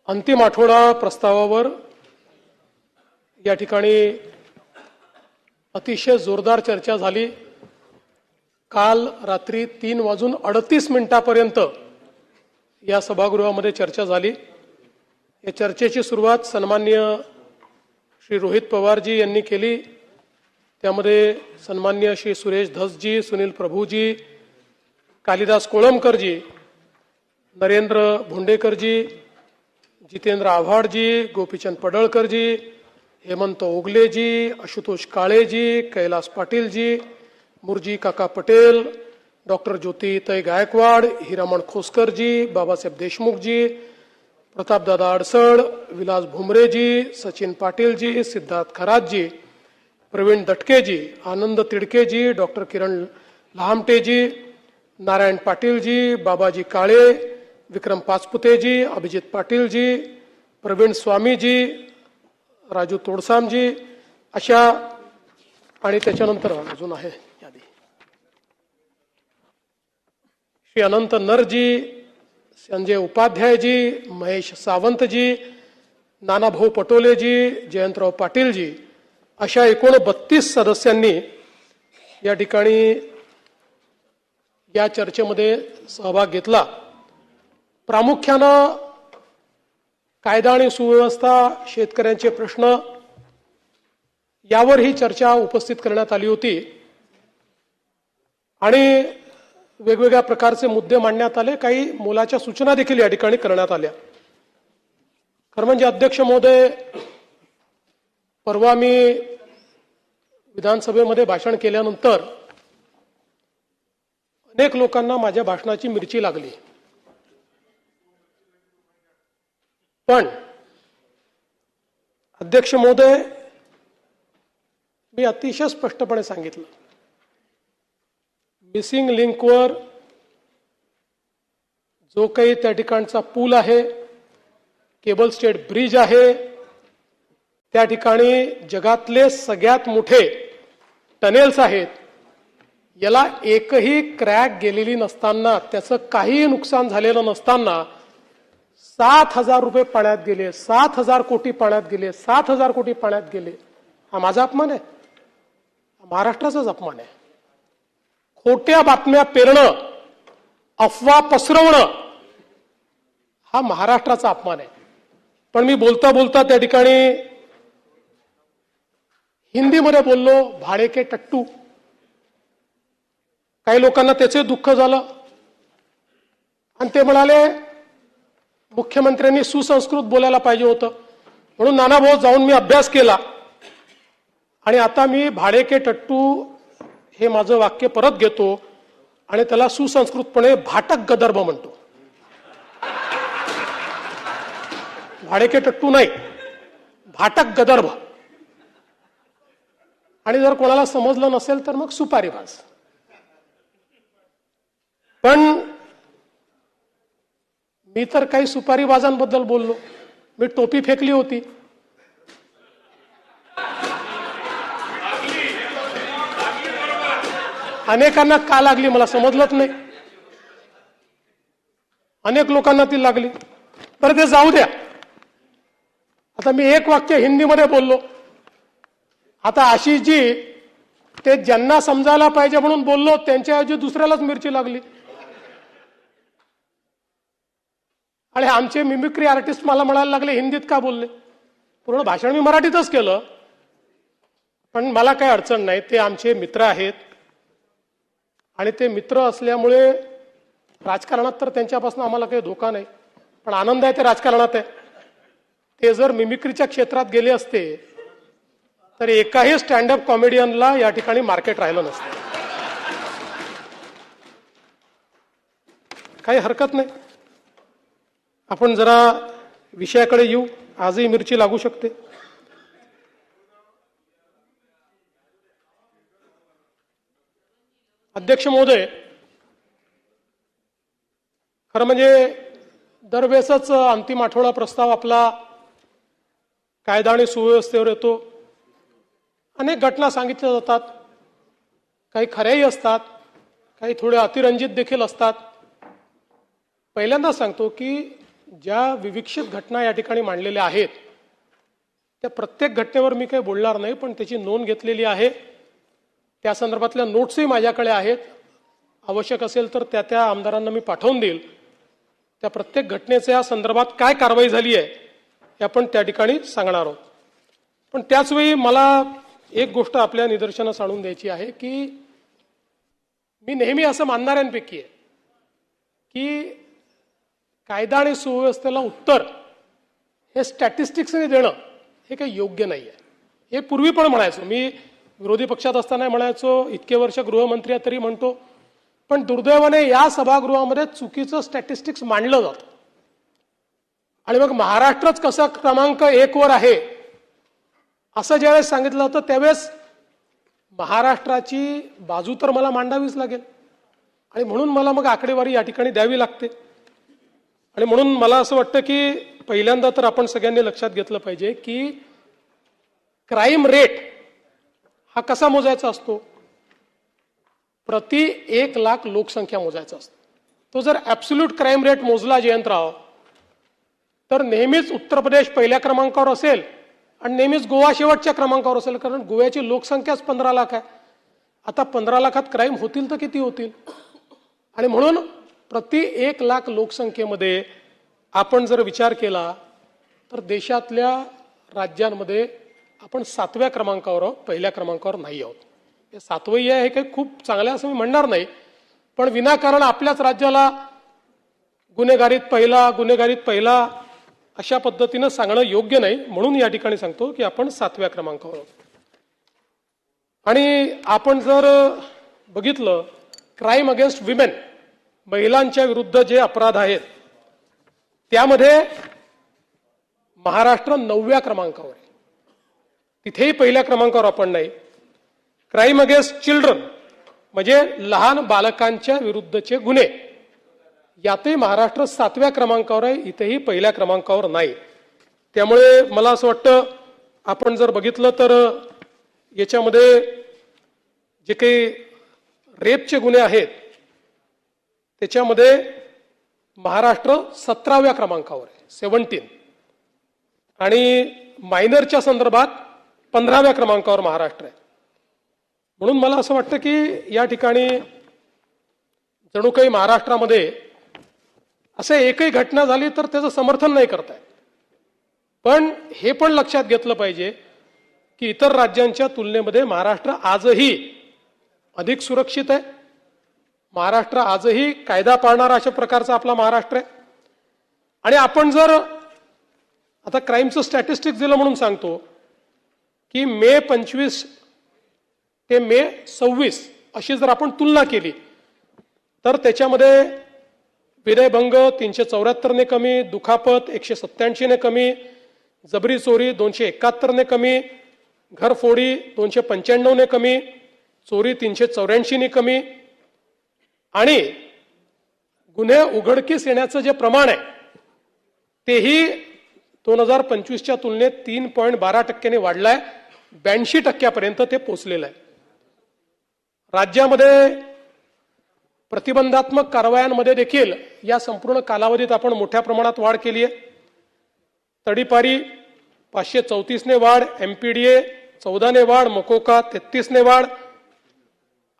अंतिम आठवडा प्रस्तावावर या ठिकाणी अतिशय जोरदार चर्चा झाली। काल रात्री 3:38 या सभागृहामध्ये चर्चा झाली। या चर्चेची सुरुवात सन्माननीय श्री रोहित पवारजी यांनी केली। त्यामध्ये सन्माननीय श्री सुरेश धसजी, सुनील प्रभूजी, कालिदास कोळंबकरजी, नरेंद्र भोंडेकरजी, जितेंद्र आव्हाडजी, गोपीचंद पडळकरजी, हेमंत ओगलेजी, आशुतोष काळेजी, कैलास पाटीलजी, मुरजी काका पटेल, डॉक्टर ज्योतिताई गायकवाड, हिरामण खोसकरजी, बाबासाहेब देशमुखजी, प्रतापदादा अडसड, विलास भुमरेजी, सचिन पाटीलजी, सिद्धार्थ खरातजी, प्रवीण दटकेजी, आनंद तिडकेजी, डॉक्टर किरण लहामटेजी, नारायण पाटीलजी, बाबाजी काळे, विक्रम पाचपुतेजी, अभिजित पाटीलजी, प्रवीण स्वामीजी, राजू तोडसामजी, अशा आणि त्याच्यानंतर अजून आहे यादी श्री अनंत नरजी, संजय उपाध्यायजी, महेश सावंतजी, नानाभाऊ पटोलेजी, जयंतराव पाटीलजी, अशा एकूण 32 सदस्यांनी या ठिकाणी या चर्चेमध्ये सहभाग घेतला। प्रामुख्यानं कायदा आणि सुव्यवस्था, शेतकऱ्यांचे प्रश्न यावर ही चर्चा उपस्थित करण्यात आली होती आणि वेगवेगळ्या प्रकारचे मुद्दे मांडण्यात आले। काही मोलाच्या सूचना देखील या ठिकाणी करण्यात आल्या। खरं म्हणजे अध्यक्ष महोदय, परवा मी विधानसभेमध्ये भाषण केल्यानंतर अनेक लोकांना माझ्या भाषणाची मिरची लागली, पण अध्यक्ष महोदय, मी अतिशय स्पष्टपणे सांगितलं, मिसिंग लिंकवर जो काही त्या ठिकाणचा पूल आहे, केबल स्टेट ब्रिज आहे, त्या ठिकाणी जगातले सगळ्यात मोठे टनेल्स आहेत, याला एकही क्रॅक गेलेली नसताना, त्याचं काहीही नुकसान झालेलं नसताना 7,000 रुपये पाण्यात गेले, 7,000 कोटी पाण्यात गेले, 7,000 कोटी पाण्यात गेले। हा माझा अपमान आहे? महाराष्ट्राचाच अपमान आहे। खोट्या बातम्या पेरणं, अफवा पसरवणं हा महाराष्ट्राचा अपमान आहे। पण मी बोलता बोलता त्या ठिकाणी हिंदीमध्ये बोललो, भाडे के टट्टू। काही लोकांना त्याचे दुःख झालं आणि ते म्हणाले मुख्यमंत्र्यांनी सुसंस्कृत बोलायला पाहिजे होतं। म्हणून नानाभाऊ जाऊन मी अभ्यास केला आणि आता मी भाडे के टट्टू हे माझं वाक्य परत घेतो आणि त्याला सुसंस्कृतपणे भाटक गदर्भ म्हणतो। भाडे के टट्टू नाही, भाटक गदर्भ। आणि जर कोणाला समजलं नसेल तर मग सुपारीबाज। पण मी तर काही सुपारीबाजांबद्दल बोललो, मी टोपी फेकली होती। अनेकांना का लागली मला समजलंच नाही, अनेक लोकांना ती लागली। बरं, ते जाऊ द्या। आता मी एक वाक्य हिंदीमध्ये बोललो, आता आशिषजी ते ज्यांना समजायला पाहिजे म्हणून बोललो, त्यांच्याऐवजी दुसऱ्यालाच मिरची लागली। आणि आमचे मिमिक्री आर्टिस्ट मला म्हणायला लागले हिंदीत का बोलले। पूर्ण भाषण मी मराठीतच केलं, पण मला काही अडचण नाही, ते आमचे मित्र आहेत आणि ते मित्र असल्यामुळे राजकारणात तर त्यांच्यापासून आम्हाला काही धोका नाही, पण आनंद आहे ते राजकारणात आहे। ते जर मिमिक्रीच्या क्षेत्रात गेले असते तर एकाही स्टँडअप कॉमेडियनला या ठिकाणी मार्केट राहिलं नसतं। काही हरकत नाही, आपण जरा विषयाकडे येऊ। आजही मिरची लागू शकते। अध्यक्ष महोदय, खरं म्हणजे दरवेळेसच अंतिम आठवडा प्रस्ताव आपला कायदा आणि सुव्यवस्थेवर येतो। अनेक घटना सांगितल्या जातात, काही खऱ्याही असतात, काही थोड्या अतिरंजित देखील असतात। पहिल्यांदा सांगतो की ज्या विविक्षित घटना या ठिकाणी मांडलेल्या आहेत त्या प्रत्येक घटनेवर मी काही बोलणार नाही, पण त्याची नोंद घेतलेली आहे. त्या संदर्भातल्या नोट्सही माझ्याकडे आहेत. आवश्यक असेल तर त्या आमदारांना मी पाठवून देईल. त्या प्रत्येक घटनेच्या संदर्भात काय कारवाई झाली आहे हे आपण त्या ठिकाणी सांगणार आहोत. पण त्याचवेळी मला एक गोष्ट आपल्या निदर्शनास आणून द्यायची आहे की मी नेहमी असं मानणाऱ्यांपैकी आहे की कायदा आणि सुव्यवस्थेला उत्तर हे स्टॅटिस्टिक्सने देणं हे काही योग्य नाही आहे. हे पूर्वी पण म्हणायचो, मी विरोधी पक्षात असताना म्हणायचो, इतके वर्ष गृहमंत्री तरी म्हणतो. पण दुर्दैवाने या सभागृहामध्ये चुकीचं स्टॅटिस्टिक्स मांडलं जातं आणि मग महाराष्ट्रच कसा क्रमांक 1 वर आहे असं ज्यावेळेस सांगितलं होतं त्यावेळेस महाराष्ट्राची बाजू तर मला मांडावीच लागेल आणि म्हणून मला मग आकडेवारी या ठिकाणी द्यावी लागते. आणि म्हणून मला असं वाटतं की पहिल्यांदा तर आपण सगळ्यांनी लक्षात घेतलं पाहिजे की क्राईम रेट हा कसा मोजायचा असतो. प्रति 1 लाख लोकसंख्या मोजायचा असतो. तो जर ऍब्सोल्यूट क्राईम रेट मोजला जयंतराव तर नेहमीच उत्तर प्रदेश पहिल्या क्रमांकावर असेल आणि नेहमीच गोवा शेवटच्या क्रमांकावर असेल, कारण गोव्याची लोकसंख्याच 15 लाख आहे. आता 15 लाखात क्राईम होतील तर किती होतील. आणि म्हणून प्रति 1 लाख लोकसंख्येमध्ये आपण जर विचार केला तर देशातल्या राज्यांमध्ये आपण 7व्या क्रमांकावर आहोत, पहिल्या क्रमांकावर नाही आहोत. हे 7वं आहे हे काही खूप चांगलं असं मी म्हणणार नाही, पण विनाकारण आपल्याच राज्याला गुन्हेगारीत पहिला अशा पद्धतीनं सांगणं योग्य नाही. म्हणून या ठिकाणी सांगतो की आपण 7व्या क्रमांकावर आहोत. आणि आपण जर बघितलं क्राईम अगेन्स्ट विमेन, महिलांच्या विरुद्ध जे अपराध आहेत त्यामध्ये महाराष्ट्र 9व्या क्रमांकावर आहे. तिथेही पहिल्या क्रमांकावर आपण नाही. क्राईम अगेन्स्ट चिल्ड्रन म्हणजे लहान बालकांच्या विरुद्धचे गुन्हे यातही महाराष्ट्र 7व्या क्रमांकावर आहे, इथेही पहिल्या क्रमांकावर नाही. त्यामुळे मला असं वाटतं आपण जर बघितलं तर याच्यामध्ये जे काही रेपचे गुन्हे आहेत त्याच्यामध्ये महाराष्ट्र 17व्या क्रमांकावर आहे, 17. आणि मायनरच्या संदर्भात 15व्या क्रमांकावर महाराष्ट्र आहे. म्हणून मला असं वाटतं की या ठिकाणी जणू काही महाराष्ट्रामध्ये असं एकही घटना झाली तर त्याचं समर्थन नाही करता येत. पण हे पण लक्षात घेतलं पाहिजे की इतर राज्यांच्या तुलनेमध्ये महाराष्ट्र आजही अधिक सुरक्षित आहे. महाराष्ट्र आजही कायदा पाळणारा अशा प्रकारचा आपला महाराष्ट्र आहे. आणि आपण जर आता क्राईमचं स्टॅटिस्टिक्स दिलं म्हणून सांगतो की मे 25 ते मे 26 अशी जर आपण तुलना केली तर त्याच्यामध्ये विनयभंग 374 ने कमी, दुखापत 187 ने कमी, जबरी चोरी 271 ने कमी, घरफोडी 295 ने कमी, चोरी 384 ने कमी आणि गुन्हे उघडकीस येण्याचं जे प्रमाण आहे तेही 2025च्या तुलनेत 3.12% वाढलंय, 82% ते पोहोचलेलं आहे. राज्यामध्ये प्रतिबंधात्मक कारवायांमध्ये देखील या संपूर्ण कालावधीत आपण मोठ्या प्रमाणात वाढ केली आहे. तडीपारी 534 ने वाढ, एमपीडीए 14 ने वाढ, मकोका 33 ने वाढ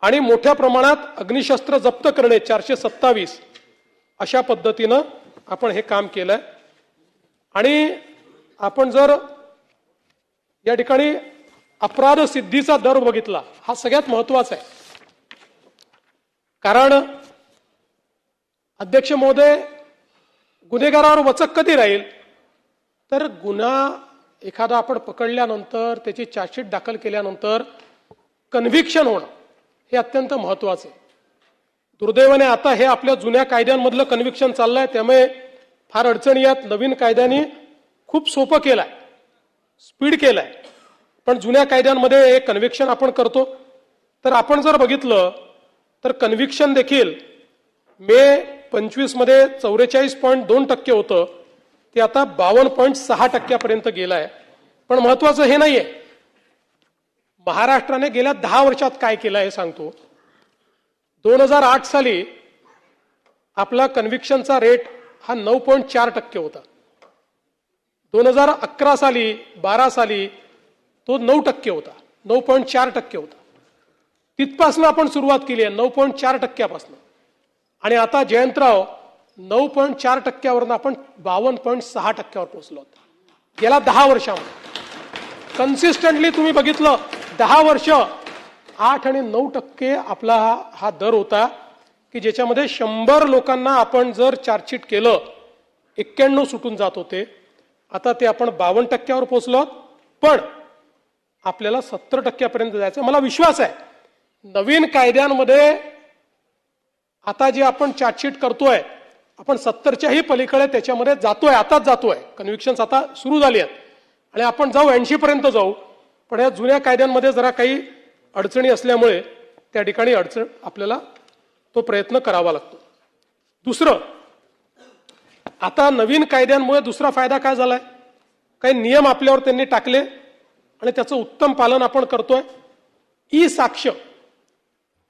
आणि मोठ्या प्रमाणात अग्निशस्त्र जप्त करणे 427 अशा पद्धतीनं आपण हे काम केलंय. आणि आपण जर या ठिकाणी अपराध सिद्धीचा दर बघितला, हा सगळ्यात महत्वाचा आहे. कारण अध्यक्ष महोदय, गुन्हेगारावर वचक कधी राहील तर गुन्हा एखादा आपण पकडल्यानंतर त्याची चार्जशीट दाखल केल्यानंतर कन्व्हिक्शन होणं हे अत्यंत महत्वाचं आहे. दुर्दैवाने आता हे आपल्या जुन्या कायद्यांमधलं कन्व्हिक्शन चाललंय, त्यामुळे फार अडचणी यात. नवीन कायद्यांनी खूप सोपं केलंय, स्पीड केलंय. पण जुन्या कायद्यांमध्ये एक कन्व्हिक्शन आपण करतो तर आपण जर बघितलं तर कन्व्हिक्शन देखील मे 25 मध्ये 44.2% होतं, ते आता 52.6% गेलंय. पण महत्वाचं हे नाहीये, महाराष्ट्राने गेल्या 10 वर्षात काय केलं हे सांगतो. 2008 साली आपला कन्व्हिक्शनचा रेट हा 9.4% होता. 2011 साली 12 साली तो 9% होता, 9.4% होता. तिथपासून आपण सुरुवात केली आहे 9.4%पासून. आणि आता जयंतराव 9.4%वरून आपण 52.6%वर पोहोचलो आहोत. गेल्या 10 वर्षामध्ये कन्सिस्टंटली तुम्ही बघितलं 10 वर्ष 8 आणि 9% आपला हा दर होता की ज्याच्यामध्ये 100 लोकांना आपण जर चार्जशीट केलं 91 सुटून जात होते. आता ते आपण 52%वर पोहोचलो. पण आपल्याला 70%पर्यंत जायचं. मला विश्वास आहे नवीन कायद्यांमध्ये आता जे आपण चार्जशीट करतोय आपण 70च्याही पलीकडे त्याच्यामध्ये जातोय, आताच जातोय. कन्व्हिक्शन्स आता सुरू झाली आहेत आणि आपण जाऊ 80 पर्यंत जाऊ. पण या जुन्या कायद्यांमध्ये जरा काही अडचणी असल्यामुळे त्या ठिकाणी आपल्याला तो प्रयत्न करावा लागतो. दुसरं, आता नवीन कायद्यांमुळे दुसरा फायदा काय झालाय, काही नियम आपल्यावर त्यांनी टाकले आणि त्याचं उत्तम पालन आपण करतोय. ई साक्ष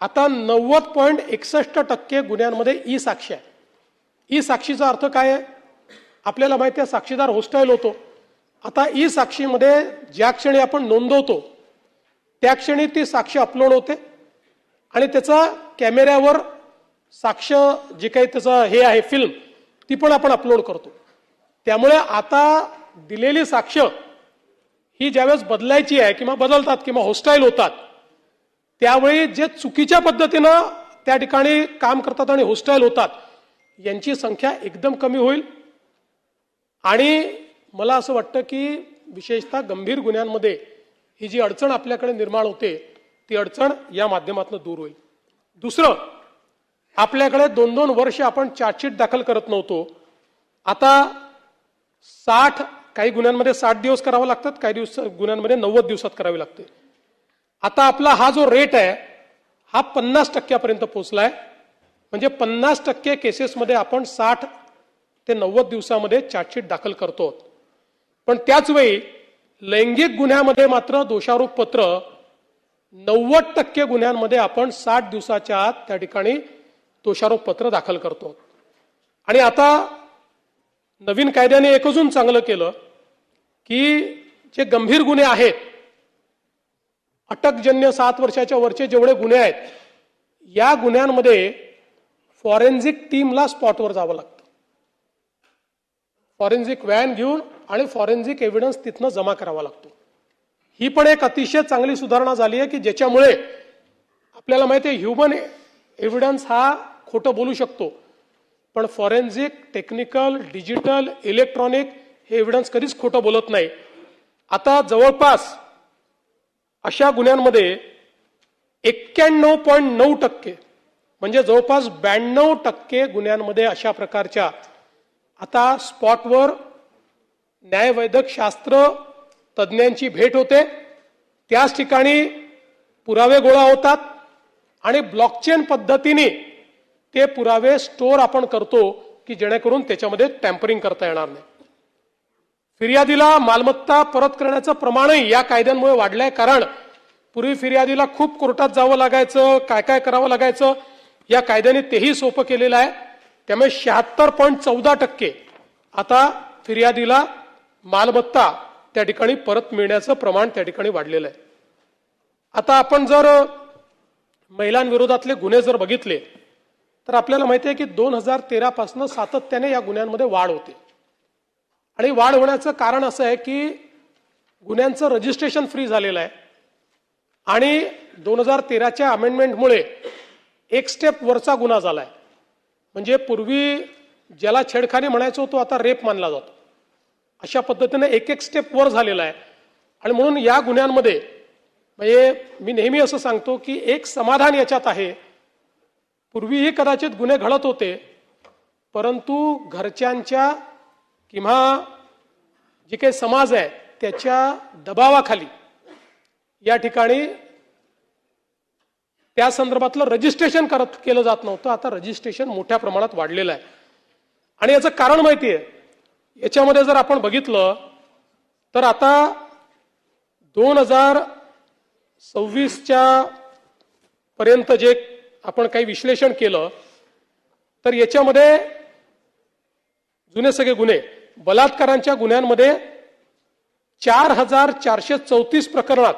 आता 90.61% गुन्ह्यांमध्ये ई साक्ष आहे. ई साक्षीचा अर्थ काय आहे आपल्याला माहिती आहे, साक्षीदार होस्टाईल होतो. आता ई साक्षीमध्ये ज्या क्षणी आपण नोंदवतो त्या क्षणी ती साक्ष अपलोड होते आणि त्याचा कॅमेऱ्यावर साक्ष जे काही त्याचं हे आहे फिल्म ती पण आपण अपलोड करतो. त्यामुळे आता दिलेली साक्ष ही ज्यावेळेस बदलायची आहे किंवा बदलतात किंवा होस्टाईल होतात त्यावेळी जे चुकीच्या पद्धतीनं त्या ठिकाणी काम करतात आणि होस्टाईल होतात यांची संख्या एकदम कमी होईल. आणि मला असं वाटतं की विशेषतः गंभीर गुन्ह्यांमध्ये ही जी अडचण आपल्याकडे निर्माण होते ती अडचण या माध्यमातून दूर होईल. दुसरं, आपल्याकडे 2-2 वर्ष आपण चार्जशीट दाखल करत नव्हतो. आता 60 काही गुन्ह्यांमध्ये 60 दिवस करावं लागतात, काही गुन्ह्यांमध्ये 90 दिवसात करावे लागते. आता आपला हा जो रेट आहे हा 50% पोहोचलाय. म्हणजे 50% केसेसमध्ये आपण 60 ते 90 दिवसामध्ये चार्जशीट दाखल करतो. पण त्याच वेळी लैंगिक गुन्ह्यामध्ये मात्र दोषारोप पत्र 90% गुन्ह्यांमध्ये आपण 60 दिवसाच्या आत त्या ठिकाणी दोषारोप पत्र दाखल करतो. आणि आता नवीन कायद्याने एक अजून चांगलं केलं की जे गंभीर गुन्हे आहेत, अटकजन्य 7 वर्षाच्या वरचे जेवढे गुन्हे आहेत या गुन्ह्यांमध्ये फॉरेन्सिक टीमला स्पॉटवर जावं लागतं. फॉरेन्सिक व्हॅन घेऊन आणि फॉरेन्सिक एव्हिडन्स तिथनं जमा करावा लागतो. ही पण एक अतिशय चांगली सुधारणा झाली आहे की ज्याच्यामुळे आपल्याला माहिती आहे ह्युमन एव्हिडन्स हा खोटं बोलू शकतो पण फॉरेन्सिक, टेक्निकल, डिजिटल, इलेक्ट्रॉनिक हे एव्हिडन्स कधीच खोटं बोलत नाही. आता जवळपास अशा गुन्ह्यांमध्ये 91.9% म्हणजे जवळपास 92% गुन्ह्यांमध्ये अशा प्रकारच्या आता स्पॉटवर न्यायवैद्यक शास्त्र तज्ज्ञांची भेट होते. त्याच ठिकाणी पुरावे गोळा होतात आणि ब्लॉकचेन पद्धतीने ते पुरावे स्टोअर आपण करतो की जेणेकरून त्याच्यामध्ये टॅम्परिंग करता येणार नाही. फिर्यादीला मालमत्ता परत करण्याचं प्रमाणही या कायद्यांमुळे वाढलंय. कारण पूर्वी फिर्यादीला खूप कोर्टात जावं लागायचं, काय काय करावं लागायचं. या कायद्याने तेही सोपं केलेलं आहे. त्यामुळे 76.14% आता फिर्यादीला मालमत्ता त्या ठिकाणी परत मिळण्याचं प्रमाण त्या ठिकाणी वाढलेलं आहे. आता आपण जर महिलांविरोधातले गुन्हे जर बघितले तर आपल्याला माहिती आहे की 2013 पासून सातत्याने या गुन्ह्यांमध्ये वाढ होते. आणि वाढ होण्याचं कारण असं आहे की गुन्ह्यांचं रजिस्ट्रेशन फ्री झालेलं आहे आणि 2013च्या अमेंडमेंटमुळे एक स्टेप वरचा गुन्हा झालाय. म्हणजे पूर्वी ज्याला छेडखानी म्हणायचो तो आता रेप मानला जातो. अशा पद्धतीने एक स्टेप वर झालेला आहे. आणि म्हणून या गुन्ह्यांमध्ये म्हणजे मी नेहमी असं सांगतो की एक समाधान याच्यात आहे. पूर्वीही कदाचित गुन्हे घडत होते परंतु घरच्यांच्या किंवा जे काही समाज आहे त्याच्या दबावाखाली या ठिकाणी त्या संदर्भातलं रजिस्ट्रेशन केलं जात नव्हतं. आता रजिस्ट्रेशन मोठ्या प्रमाणात वाढलेलं आहे. आणि याचं कारण माहिती आहे, याच्यामध्ये जर आपण बघितलं तर आता 2026च्या पर्यंत जे आपण काही विश्लेषण केलं तर याच्यामध्ये जुने सगळे गुन्हे, बलात्कारांच्या गुन्ह्यांमध्ये 4434 प्रकरणात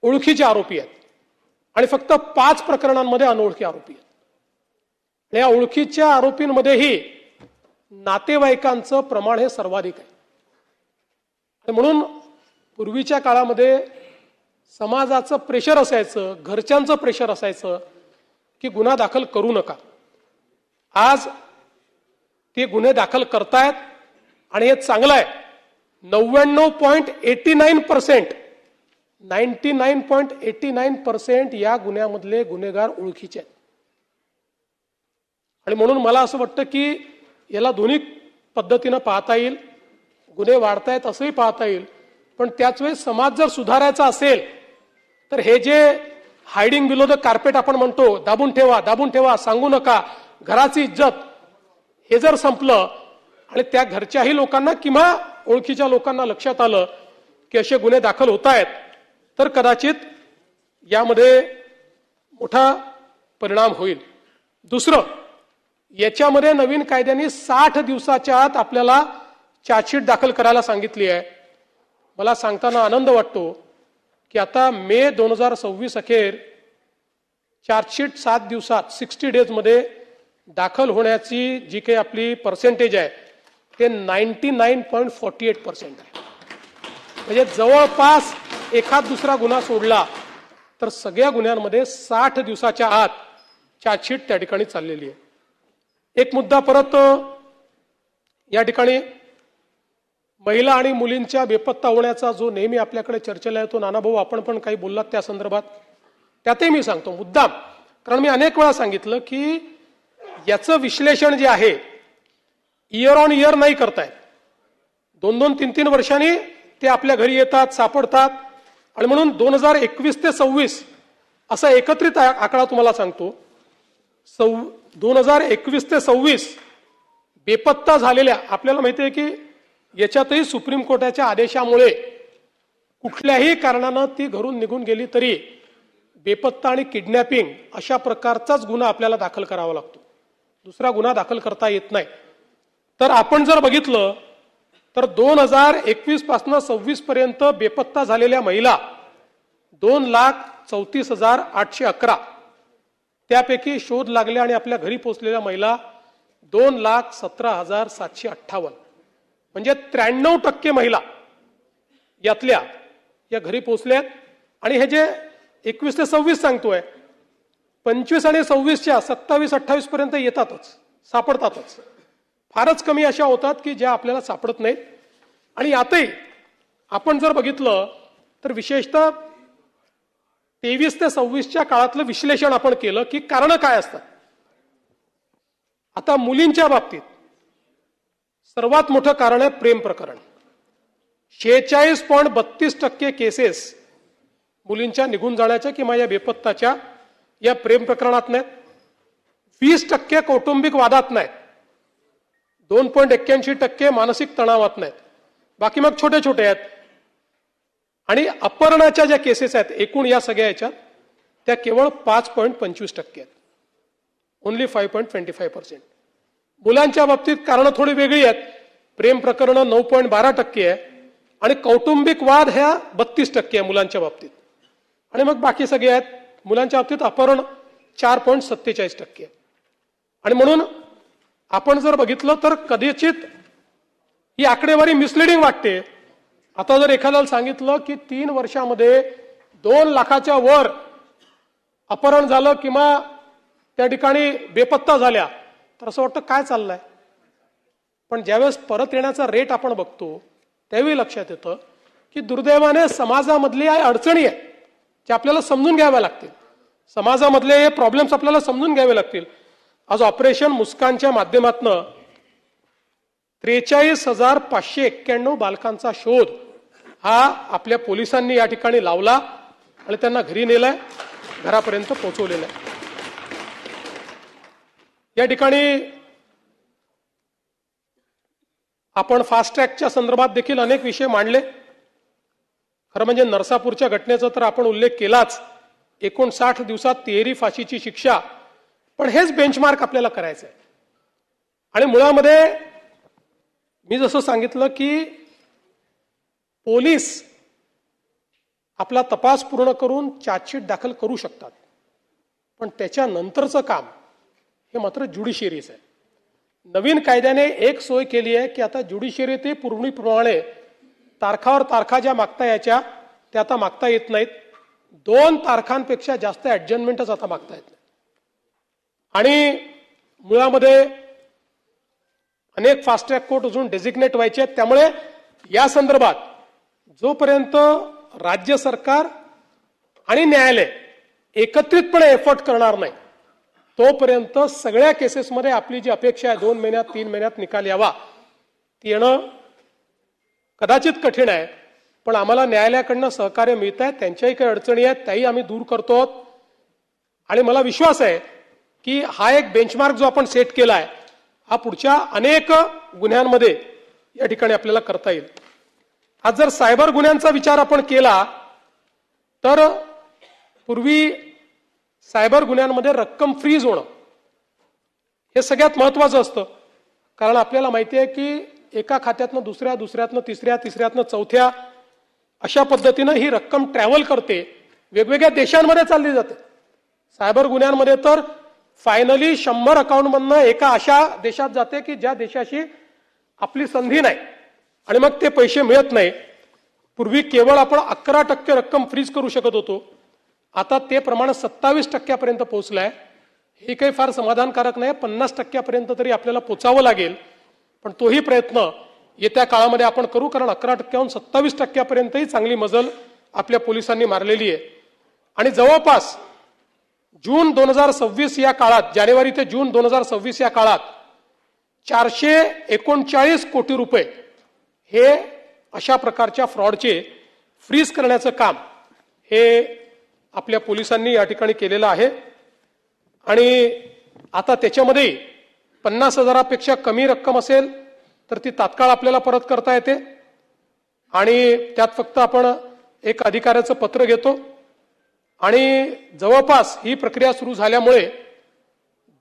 ओळखीचे आरोपी आहेत आणि फक्त 5 प्रकरणांमध्ये अनोळखी आरोपी आहेत. या ओळखीच्या आरोपींमध्येही नातेवाईकांचं प्रमाण हे सर्वाधिक आहे. म्हणून पूर्वीच्या काळामध्ये समाजाचं प्रेशर असायचं, घरच्यांचं प्रेशर असायचं की गुन्हा दाखल करू नका. आज ते गुन्हे दाखल करतायत आणि हे चांगलं आहे. 99.89% 99.89% या गुन्ह्यामधले गुन्हेगार ओळखीचे आहेत. आणि म्हणून मला असं वाटतं की याला दोन्ही पद्धतीनं पाहता येईल. गुन्हे वाढतायत असंही पाहता येईल, पण त्याच वेळी समाज जर सुधारायचा असेल तर हे जे हायडिंग बिलो द कार्पेट आपण म्हणतो, दाबून ठेवा, सांगू नका, घराची इज्जत, हे जर संपलं आणि त्या घरच्याही लोकांना किंवा ओळखीच्या लोकांना लक्षात आलं की असे गुन्हे दाखल होत आहेत, तर कदाचित यामध्ये मोठा परिणाम होईल. दुसरं, याच्यामध्ये नवीन कायद्याने 60 दिवसाच्या आत आपल्याला चार्जशीट दाखल करायला सांगितली आहे. मला सांगताना आनंद वाटतो की आता मे 2026 अखेर चार्जशीट 7 दिवसात 60 डेजमध्ये दाखल होण्याची जी काही आपली पर्सेंटेज आहे ते 99.48% आहे. म्हणजे जवळपास एखाद दुसरा गुन्हा सोडला तर सगळ्या गुन्ह्यांमध्ये 60 दिवसाच्या आत चार्जशीट त्या ठिकाणी चाललेली आहे. एक मुद्दा परत या ठिकाणी, महिला आणि मुलींच्या बेपत्ता होण्याचा जो नेहमी आपल्याकडे चर्चेला येतो, नानाभाऊ आपण पण काही बोललात त्या संदर्भात, त्यातही मी सांगतो मुद्दाम, कारण मी अनेक वेळा सांगितलं की याचं विश्लेषण जे आहे इयर ऑन इयर नाही करतायत. 2-2, 3-3 वर्षांनी ते आपल्या घरी येतात, सापडतात. आणि म्हणून 2021 ते 26 असा एकत्रित आकडा तुम्हाला सांगतो. 2021 ते 26 बेपत्ता झालेल्या, आपल्याला माहिती आहे की याच्यातही सुप्रीम कोर्टाच्या आदेशामुळे कुठल्याही कारणानं ती घरून निघून गेली तरी बेपत्ता आणि किडनॅपिंग अशा प्रकारचाच गुन्हा आपल्याला दाखल करावा लागतो. दुसरा गुन्हा दाखल करता येत नाही. तर आपण जर बघितलं तर 2021 पासून 26 पर्यंत बेपत्ता झालेल्या महिला 2,34,811, त्यापैकी शोध लागल्या आणि आपल्या घरी पोहोचलेल्या महिला 2,17,758, म्हणजे 93% महिला यातल्या या घरी पोहोचल्यात. आणि हे जे 21 ते 26 सांगतोय, 25 आणि 26च्या 27-28 पर्यंत येतातच, सापडतातच. फारच कमी अशा होतात की ज्या आपल्याला सापडत नाहीत. आणि यातही आपण जर बघितलं तर विशेषतः 23 ते 26च्या काळातलं विश्लेषण आपण केलं की कारण काय असतात. आता मुलींच्या बाबतीत सर्वात मोठं कारण आहे प्रेम प्रकरण. 46.32% केसेस मुलींच्या निघून जाण्याच्या किंवा या बेपत्ताच्या या प्रेम प्रकरणात नाहीत. 20% कौटुंबिक वादात नाहीत. 2.81% मानसिक तणावात नाहीत. बाकी मग छोटे छोटे आहेत. आणि अपहरणाच्या ज्या केसेस आहेत एकूण या सगळ्या याच्यात त्या केवळ 5.25% आहेत. ओन्ली 5.25%. मुलांच्या बाबतीत कारण थोडी वेगळी आहेत. प्रेम प्रकरण 9.12% आहे आणि कौटुंबिक वाद ह्या 32% आहे मुलांच्या बाबतीत. आणि मग बाकी सगळे आहेत. मुलांच्या बाबतीत अपहरण 4.47% आहे. आणि म्हणून आपण जर बघितलं तर कदाचित ही आकडेवारी मिसलिडिंग वाटते. आता जर एखाद्याला सांगितलं की 3 वर्षामध्ये 2 लाखाच्या वर अपहरण झालं किंवा त्या ठिकाणी बेपत्ता झाल्या तर असं वाटतं काय चाललंय. पण ज्यावेळेस परत येण्याचा रेट आपण बघतो त्यावेळी लक्षात येतं की दुर्दैवाने समाजामधली अडचणी आहेत ज्या आपल्याला समजून घ्याव्या लागतील. समाजामधले हे प्रॉब्लेम्स आपल्याला समजून घ्यावे लागतील. आज ऑपरेशन मुस्कानच्या माध्यमातून 43,591 बालकांचा शोध हा आपल्या पोलिसांनी या ठिकाणी लावला आणि त्यांना घरी नेलाय, घरापर्यंत पोहोचवलेला आहे. या ठिकाणी आपण फास्ट ट्रॅकच्या संदर्भात देखील अनेक विषय मांडले. खरं म्हणजे नरसापूरच्या घटनेचा तर आपण उल्लेख केलाच. 59 दिवसात तिहेरी फाशीची शिक्षा. पण हेच बेंचमार्क आपल्याला करायचं आहे. आणि मुळामध्ये मी जसं सांगितलं की पोलीस आपला तपास पूर्ण करून चार्जशीट दाखल करू शकतात, पण त्याच्यानंतरचं काम हे मात्र ज्युडिशियरीचं आहे. नवीन कायद्याने एक सोय केली आहे की आता ज्युडिशियरी ते पूर्वीप्रमाणे तारखावर तारखा ज्या मागता यायच्या त्या आता मागता येत नाहीत. 2 तारखांपेक्षा जास्त ॲडजमेंटच आता मागता येत नाही. आणि मुळामध्ये अनेक फास्ट ट्रॅक कोर्ट अजून डेझिग्नेट व्हायचे आहेत. त्यामुळे या संदर्भात जोपर्यंत राज्य सरकार आणि न्यायालय एकत्रितपणे एफर्ट करणार नाही तोपर्यंत सगळ्या केसेसमध्ये आपली जी अपेक्षा आहे 2 महिन्यात 3 महिन्यात निकाल यावा ती येणं कदाचित कठीण आहे. पण आम्हाला न्यायालयाकडनं सहकार्य मिळत आहे. त्यांच्याही काही अडचणी आहेत त्याही आम्ही दूर करतो. आणि मला विश्वास आहे की हा एक बेंचमार्क जो आपण सेट केला आहे हा पुढच्या अनेक गुन्ह्यांमध्ये या ठिकाणी आपल्याला करता येईल. आज जर सायबर गुन्ह्यांचा विचार आपण केला तर पूर्वी सायबर गुन्ह्यांमध्ये रक्कम फ्रीज होणं हे सगळ्यात महत्वाचं असतं. कारण आपल्याला माहिती आहे की एका खात्यातनं दुसऱ्या, दुसऱ्यातनं तिसऱ्या, तिसऱ्यातनं चौथ्या अशा पद्धतीनं ही रक्कम ट्रॅव्हल करते, वेगवेगळ्या देशांमध्ये चालली जाते. सायबर गुन्ह्यांमध्ये तर फायनली 100 अकाउंटमधनं एका अशा देशात जाते की ज्या देशाशी आपली संधी नाही आणि मग ते पैसे मिळत नाही. पूर्वी केवळ आपण 11% रक्कम फ्रीज करू शकत होतो, आता ते प्रमाण 27% पोहोचलंय. हे काही फार समाधानकारक नाही. 50% तरी आपल्याला पोचावं लागेल, पण तोही प्रयत्न येत्या काळामध्ये आपण करू. कारण 11%हून 27%पर्यंतही चांगली मजल आपल्या पोलिसांनी मारलेली आहे. आणि जवळपास जून 2026 या काळात, जानेवारी ते जून 2026 या काळात 439 कोटी रुपये हे अशा प्रकारच्या फ्रॉडचे फ्रीज करण्याचं काम हे आपल्या पोलिसांनी या ठिकाणी केलेलं आहे. आणि आता त्याच्यामध्ये 50,000पेक्षा कमी रक्कम असेल तर ती तात्काळ आपल्याला परत करता येते. आणि त्यात फक्त आपण एक अधिकाऱ्याचं पत्र घेतो आणि जवळपास ही प्रक्रिया सुरू झाल्यामुळे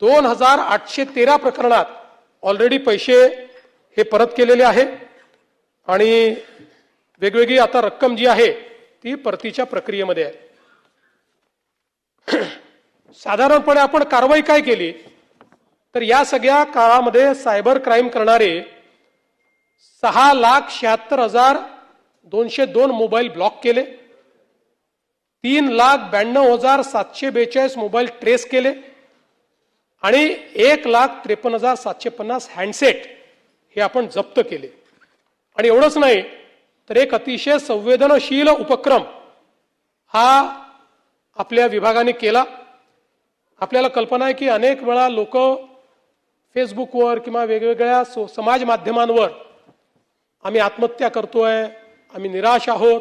2813 प्रकरणात ऑलरेडी पैसे हे परत केलेले आहे. आणि वेगवेगळी आता रक्कम जी आहे ती परतीच्या प्रक्रियेमध्ये आहे. साधारणपणे आपण कारवाई काय केली तर या सगळ्या काळामध्ये सायबर क्राईम करणारे 6,76,202 मोबाईल ब्लॉक केले, 3,92,742 मोबाईल ट्रेस केले आणि 1,53,750 हँडसेट हे आपण जप्त केले. आणि एवढंच नाही तर एक अतिशय संवेदनशील उपक्रम हा आपल्या विभागाने केला. आपल्याला कल्पना आहे की अनेक वेळा लोक फेसबुकवर किंवा वेगवेगळ्या समाज माध्यमांवर आम्ही आत्महत्या करतोय, आम्ही निराश आहोत,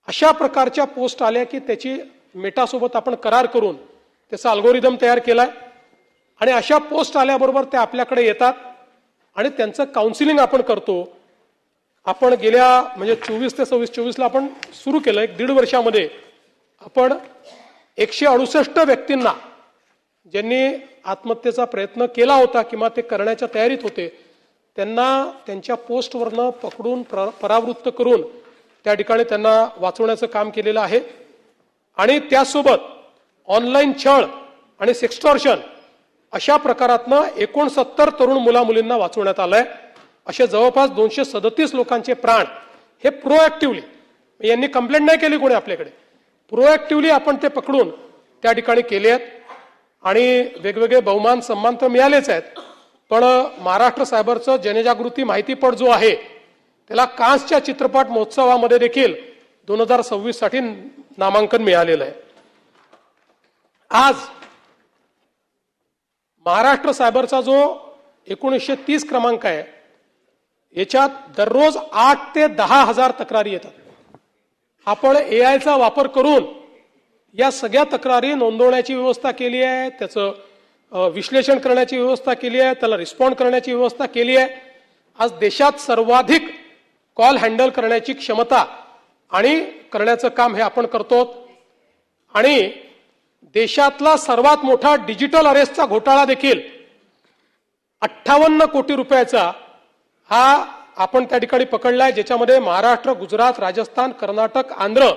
अशा प्रकारच्या पोस्ट आल्या की त्याची मेटासोबत आपण करार करून त्याचा अल्गोरिदम तयार केलाय. आणि अशा पोस्ट आल्याबरोबर ते आपल्याकडे येतात आणि त्यांचं काउन्सिलिंग आपण करतो. आपण गेल्या म्हणजे 24 ते 24ला आपण सुरू केलं. 1.5 वर्षामध्ये आपण 168 व्यक्तींना ज्यांनी आत्महत्येचा प्रयत्न केला होता किंवा ते करण्याच्या तयारीत होते त्यांना त्यांच्या पोस्टवरनं पकडून परावृत्त करून त्या ठिकाणी त्यांना वाचवण्याचं काम केलेलं आहे. आणि त्यासोबत ऑनलाईन छळ आणि सेक्स्टॉर्शन अशा प्रकारातनं 69 तरुण मुलामुलींना वाचवण्यात आलंय. असे जवळपास 237 लोकांचे प्राण हे प्रोएक्टिव्हली, यांनी कंप्लेंट नाही केली कोणी आपल्याकडे, प्रोएक्टिव्हली आपण ते पकडून त्या ठिकाणी केले आहेत. आणि वेगवेगळे बहुमान सन्मान तर मिळालेच आहेत, पण महाराष्ट्र सायबरचं जनजागृती माहितीपट जो आहे त्याला कान्सच्या चित्रपट महोत्सवामध्ये देखील 2026 साठी नामांकन मिळालेलं आहे. आज महाराष्ट्र सायबरचा जो 1930 क्रमांक आहे याच्यात दररोज 8 ते 10 हजार तक्रारी येतात. आपण एआयचा वापर करून या सगळ्या तक्रारी नोंदवण्याची व्यवस्था केली आहे, त्याचं विश्लेषण करण्याची व्यवस्था केली आहे, त्याला रिस्पॉन्ड करण्याची व्यवस्था केली आहे. आज देशात सर्वाधिक कॉल हँडल करण्याची क्षमता आणि करण्याचं काम हे आपण करतो. आणि देशातला सर्वात मोठा डिजिटल अरेस्टचा घोटाळा देखील 58 कोटी रुपयाचा हा आपण त्या ठिकाणी पकडलाय, ज्याच्यामध्ये महाराष्ट्र, गुजरात, राजस्थान, कर्नाटक, आंध्र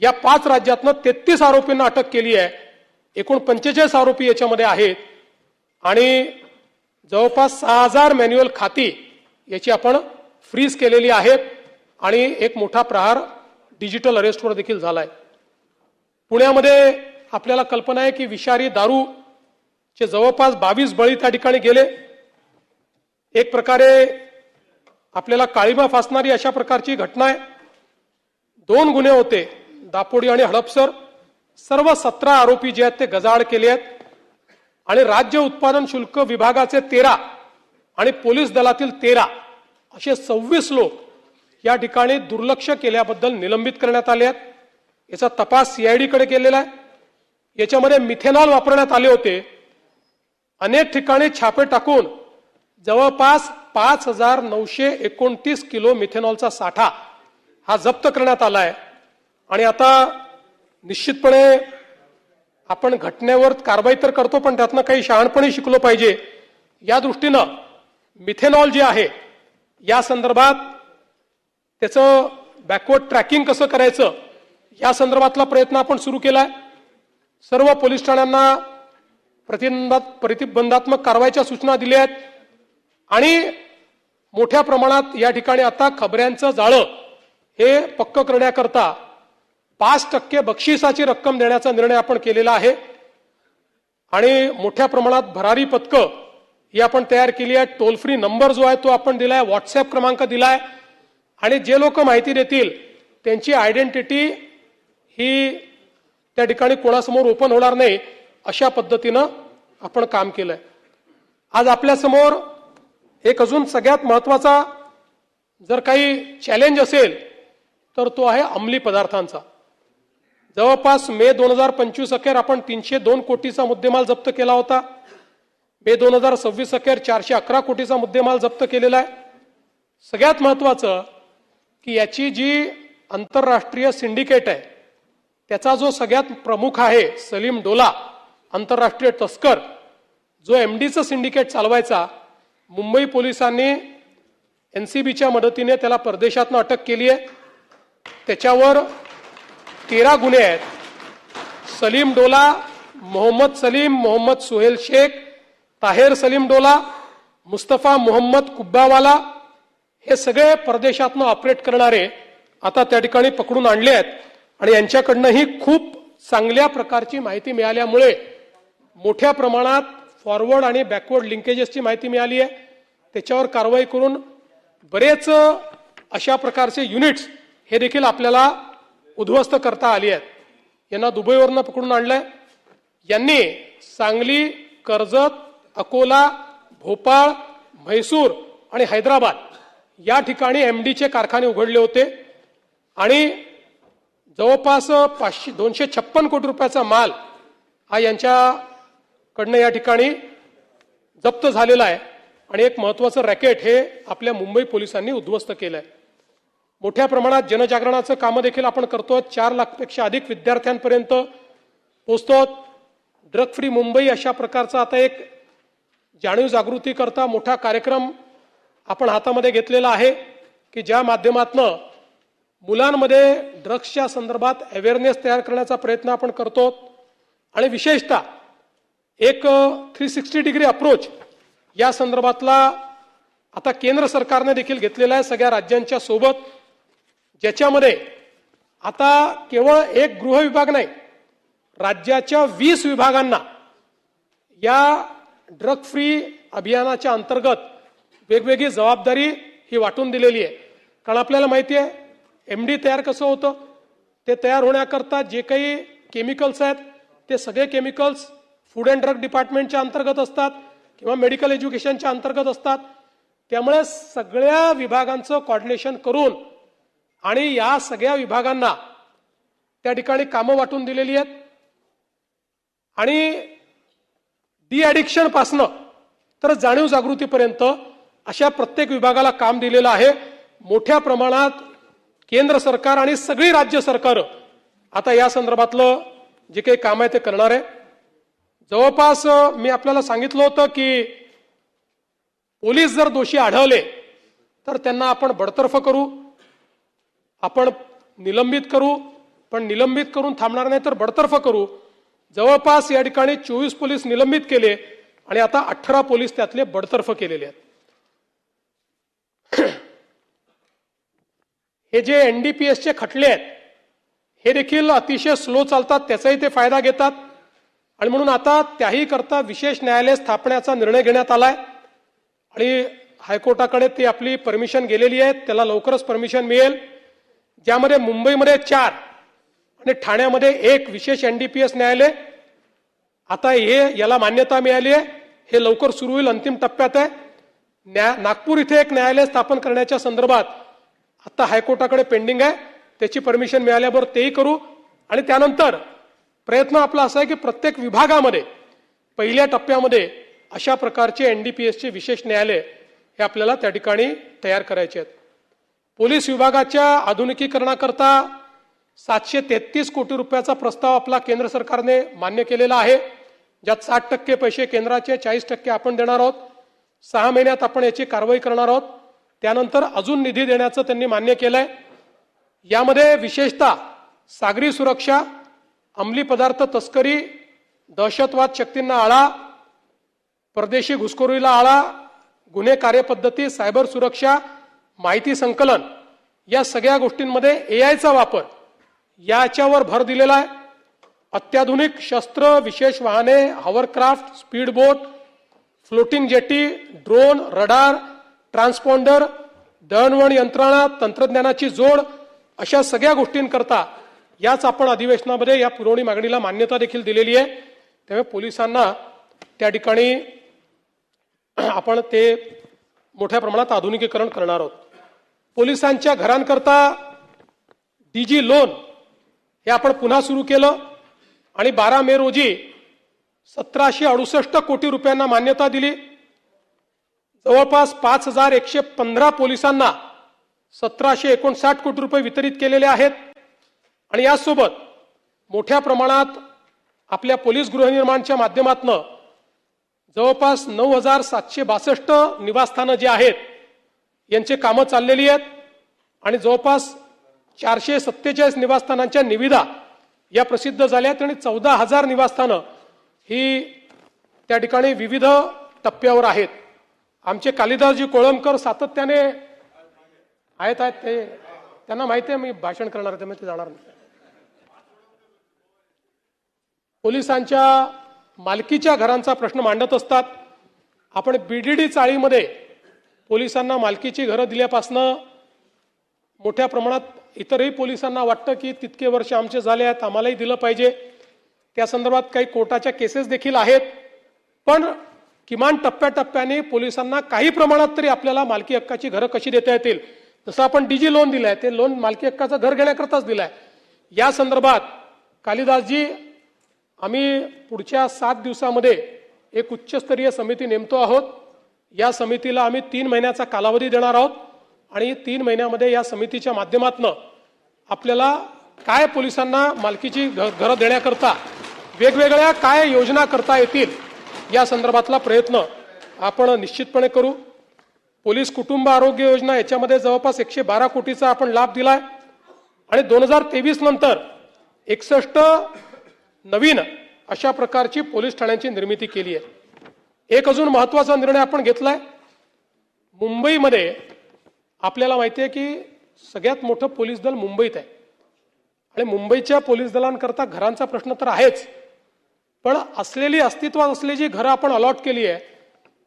या 5 राज्यातनं 33 आरोपींना अटक केली आहे. एकूण 45 आरोपी याच्यामध्ये आहेत आणि जवळपास 6000 मॅन्युअल खाती याची आपण फ्रीज केलेली आहेत आणि एक मोठा प्रहार डिजिटल अरेस्टवर देखील झालाय. पुण्यामध्ये आपल्याला कल्पना आहे की विषारी दारूचे जवळपास 22 बळी त्या ठिकाणी गेले. एक प्रकारे आपल्याला काळीमा फासणारी अशा प्रकारची घटना आहे. 2 गुन्हे होते, दापोडी आणि हडपसर. सर्व 17 आरोपी जे आहेत ते गजाआड केले आहेत आणि राज्य उत्पादन शुल्क विभागाचे 13 आणि पोलीस दलातील 13 असे 26 लोक या ठिकाणी दुर्लक्ष केल्याबद्दल निलंबित करण्यात आले आहेत. याचा तपास सीआयडी कडे केलेला आहे. याच्यामध्ये मिथेनॉल वापरण्यात आले होते. अनेक ठिकाणी छापे टाकून जवळपास 5929 किलो मिथेनॉलचा साठा हा जप्त करण्यात आलाय. आणि आता निश्चितपणे आपण घटनेवर कारवाई तर करतो, पण त्यातनं काही शहाणपणी शिकलो पाहिजे. या दृष्टीनं मिथेनॉल जे आहे या संदर्भात त्याचं बॅकवर्ड ट्रॅकिंग कसं करायचं या संदर्भातला प्रयत्न आपण सुरू केलाय. सर्व पोलीस ठाण्यांना प्रतिबंधात्मक कारवाईच्या सूचना दिल्या आहेत आणि मोठ्या प्रमाणात या ठिकाणी आता खबऱ्यांचं जाळं हे पक्क करण्याकरता 5% बक्षिसाची रक्कम देण्याचा निर्णय आपण केलेला आहे आणि मोठ्या प्रमाणात भरारी पथकं ही आपण तयार केली आहे. टोल फ्री नंबर जो आहे तो आपण दिलाय, व्हॉट्सअप क्रमांक दिलाय आणि जे लोक माहिती देतील त्यांची आयडेंटिटी ही त्या ठिकाणी कोणासमोर ओपन होणार नाही अशा पद्धतीनं आपण काम केलंय. आज आपल्या समोर एक अजून सगळ्यात महत्वाचा जर काही चॅलेंज असेल तर तो आहे अंमली पदार्थांचा. जवळपास मे 2025 अखेर आपण 302 कोटीचा मुद्देमाल जप्त केला होता. मे 2026 अखेर 411 कोटीचा मुद्देमाल जप्त केलेला आहे. सगळ्यात महत्वाचं की याची जी आंतरराष्ट्रीय सिंडिकेट आहे त्याचा जो सगळ्यात प्रमुख आहे सलीम डोला, आंतरराष्ट्रीय तस्कर, जो एमडीचं सिंडिकेट चालवायचा, मुंबई पोलिसांनी एनसीबीच्या मदतीने त्याला परदेशातनं अटक केली आहे. त्याच्यावर 13 गुन्हे आहेत. सलीम डोला, मोहम्मद सलीम, मोहम्मद सुहेल शेख, ताहेर सलीम डोला, मुस्तफा मोहम्मद कुब्बावाला हे सगळे परदेशातनं ऑपरेट करणारे आता त्या ठिकाणी पकडून आणले आहेत आणि यांच्याकडनंही खूप चांगल्या प्रकारची माहिती मिळाल्यामुळे मोठ्या प्रमाणात फॉरवर्ड आणि बॅकवर्ड लिंकेजेसची माहिती मिळाली आहे. त्याच्यावर कारवाई करून बरेच अशा प्रकारचे युनिट्स हे देखील आपल्याला उद्ध्वस्त करता आली आहेत. यांना दुबईवरनं पकडून आणलंय. यांनी सांगली, कर्जत, अकोला, भोपाळ, म्हैसूर आणि हैदराबाद या ठिकाणी एमडीचे कारखाने उघडले होते आणि जवळपास 256 कोटी रुपयाचा माल हा यांच्याकडनं या ठिकाणी जप्त झालेला आहे आणि एक महत्वाचं रॅकेट हे आपल्या मुंबई पोलिसांनी उद्ध्वस्त केलंय. मोठ्या प्रमाणात जनजागरणाचं कामं देखील आपण करतो. 4 लाखपेक्षा अधिक विद्यार्थ्यांपर्यंत पोहोचतो. ड्रग फ्री मुंबई अशा प्रकारचा आता एक जाणीव जागृती करता मोठा कार्यक्रम आपण हातामध्ये घेतलेला आहे की ज्या माध्यमातनं मुलांमध्ये ड्रग्सच्या संदर्भात अवेअरनेस तयार करण्याचा प्रयत्न आपण करतो आणि विशेषतः एक 360 डिग्री अप्रोच या संदर्भातला आता केंद्र सरकारने देखील घेतलेला आहे सगळ्या राज्यांच्या सोबत, ज्याच्यामध्ये आता केवळ एक गृह विभाग नाही, राज्याच्या 20 विभागांना या ड्रग फ्री अभियानाच्या अंतर्गत वेगवेगळी जबाबदारी ही वाटून दिलेली आहे. कारण आपल्याला माहिती आहे एमडी तयार कसं होतं, ते तयार होण्याकरता जे काही केमिकल्स आहेत ते सगळे केमिकल्स फूड अँड ड्रग डिपार्टमेंटच्या अंतर्गत असतात किंवा मेडिकल एज्युकेशनच्या अंतर्गत असतात. त्यामुळे सगळ्या विभागांचं कोऑर्डिनेशन करून आणि या सगळ्या विभागांना त्या ठिकाणी कामं वाटून दिलेली आहेत आणि डी ॲडिक्शन पासनं तर जाणीव जागृतीपर्यंत अशा प्रत्येक विभागाला काम दिलेलं आहे. मोठ्या प्रमाणात केंद्र सरकार आणि सगळी राज्य सरकार आता या संदर्भातलं जे काही काम आहे ते करणार आहे. जवळपास मी आपल्याला सांगितलं होतं की पोलीस जर दोषी आढळले तर त्यांना आपण बडतर्फ करू, आपण निलंबित करू, पण निलंबित करून थांबणार नाही तर बडतर्फ करू. जवळपास या ठिकाणी 24 पोलीस निलंबित केले आणि आता 18 पोलीस त्यातले बडतर्फ केलेले आहेत. हे जे एनडीपीएसचे खटले आहेत हे देखील अतिशय स्लो चालतात, त्याचाही ते फायदा घेतात आणि म्हणून आता त्याही करता विशेष न्यायालय स्थापण्याचा निर्णय घेण्यात आलाय आणि हायकोर्टाकडे ती आपली परमिशन गेलेली आहे. त्याला लवकरच परमिशन मिळेल, ज्यामध्ये मुंबईमध्ये 4 आणि ठाण्यामध्ये 1 विशेष एनडीपीएस न्यायालय. आता याला मान्यता मिळाली आहे, हे लवकर सुरू होईल, अंतिम टप्प्यात आहे. नागपूर इथे एक न्यायालय स्थापन करण्याच्या संदर्भात आता हायकोर्टाकडे पेंडिंग आहे, त्याची परमिशन मिळाल्यावर तेही करू. आणि त्यानंतर प्रयत्न आपला असा आहे की प्रत्येक विभागामध्ये पहिल्या टप्प्यामध्ये अशा प्रकारचे एनडीपीएसचे विशेष न्यायालय हे आपल्याला त्या ठिकाणी तयार करायचे आहेत. पोलीस विभागाच्या आधुनिकीकरणाकरता 733 कोटी रुपयाचा प्रस्ताव आपला केंद्र सरकारने मान्य केलेला आहे, ज्यात 60% पैसे केंद्राचे, 40% आपण देणार आहोत. 6 महिन्यात आपण याची कारवाई करणार आहोत. त्यानंतर अजून निधी देण्याचं त्यांनी मान्य केलंय. यामध्ये विशेषतः सागरी सुरक्षा, अंमली पदार्थ तस्करी, दहशतवाद शक्तींना आळा, परदेशी घुसखोरीला आळा, गुन्हे कार्यपद्धती, सायबर सुरक्षा, माहिती संकलन, या सगळ्या गोष्टींमध्ये एआयचा वापर याच्यावर भर दिलेला आहे. अत्याधुनिक शस्त्र, विशेष वाहने, हॉवरक्राफ्ट, स्पीड बोट, फ्लोटिंग जेटी, ड्रोन, रडार, ट्रान्सपॉन्डर, दळणवळण यंत्रणा, तंत्रज्ञानाची जोड, अशा सगळ्या गोष्टींकरता याच आपण अधिवेशनामध्ये या पुरवणी मागणीला मान्यता देखील दिलेली आहे. त्यामुळे पोलिसांना त्या ठिकाणी आपण ते मोठ्या प्रमाणात आधुनिकीकरण करणार आहोत. पोलिसांच्या घरांकरता डीजी लोन हे आपण पुन्हा सुरू केलं आणि 12 मे रोजी 1768 कोटी रुपयांना मान्यता दिली. जवळपास 5115 पोलिसांना 1759 कोटी रुपये वितरित केलेले आहेत. आणि यासोबत मोठ्या प्रमाणात आपल्या पोलीस गृहनिर्माणच्या माध्यमातून जवळपास 9762 निवासस्थानं जी आहेत यांचे कामं चाललेली आहेत आणि जवळपास 447 निवासस्थानांच्या निविदा या प्रसिद्ध झाल्या आहेत आणि 14,000 निवासस्थानं ही त्या ठिकाणी विविध टप्प्यावर आहेत. आमचे कालिदासजी कोळंबकर सातत्याने आहेत ते त्यांना माहिती आहे मी भाषण करणार आहे, त्यामुळे ते जाणार नाही. पोलिसांच्या मालकीच्या घरांचा प्रश्न मांडत असतात. आपण बीडीडी चाळीमध्ये पोलिसांना मालकीची घरं दिल्यापासनं मोठ्या प्रमाणात इतरही पोलिसांना वाटतं की तितके वर्ष आमचे झाले आहेत, आम्हालाही दिलं पाहिजे. त्या संदर्भात काही कोर्टाच्या केसेस देखील आहेत. पण किमान टप्प्याटप्प्याने पोलिसांना काही प्रमाणात तरी आपल्याला मालकी हक्काची घरं कशी देता येतील, जसं आपण डीजी लोन दिलंय ते लोन मालकी हक्काचं घर घेण्याकरताच दिलंय. या संदर्भात कालिदासजी आम्ही पुढच्या 7 दिवसामध्ये एक उच्चस्तरीय समिती नेमतो आहोत. या समितीला आम्ही 3 महिन्याचा कालावधी देणार आहोत आणि 3 महिन्यामध्ये या समितीच्या माध्यमातून आपल्याला काय पोलिसांना मालकीची घरं देण्याकरता वेगवेगळ्या काय योजना करता येतील या संदर्भातला प्रयत्न आपण निश्चितपणे करू. पोलीस कुटुंब आरोग्य योजना याच्यामध्ये जवळपास 112 कोटीचा आपण लाभ दिलाय आणि 2023 नंतर 61 नवीन अशा प्रकारची पोलीस ठाण्यांची निर्मिती केली आहे. एक अजून महत्वाचा निर्णय आपण घेतलाय. मुंबईमध्ये आपल्याला माहिती आहे की सगळ्यात मोठं पोलीस दल मुंबईत आहे आणि मुंबईच्या पोलीस दलांकरता घरांचा प्रश्न तर आहेच, पण अस्तित्वात असलेली घरं आपण अलॉट केली आहे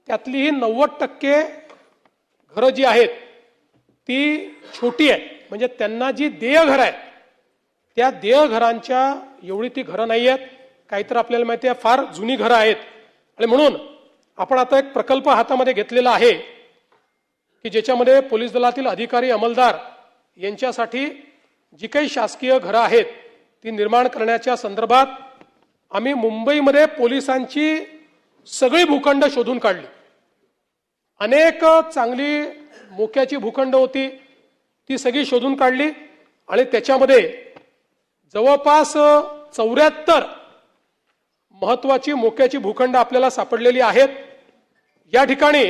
त्यातली ही 90% घरं जी आहेत ती छोटी आहे. म्हणजे त्यांना जी देय घरं आहेत त्या देय घरांच्या एवढी ती घरं नाही आहेत. काहीतर आपल्याला माहिती आहे फार जुनी घरं आहेत आणि म्हणून आपण आता एक प्रकल्प हातामध्ये घेतलेला आहे की ज्याच्यामध्ये पोलीस दलातील अधिकारी अंमलदार यांच्यासाठी जी काही शासकीय घरं आहेत ती निर्माण करण्याच्या संदर्भात आम्ही मुंबईमध्ये पोलिसांची सगळी भूखंड शोधून काढली. अनेक चांगली मोक्याची भूखंड होती ती सगळी शोधून काढली आणि त्याच्यामध्ये जवळपास 74 महत्वाची मोक्याची भूखंड आपल्याला सापडलेली आहेत. या ठिकाणी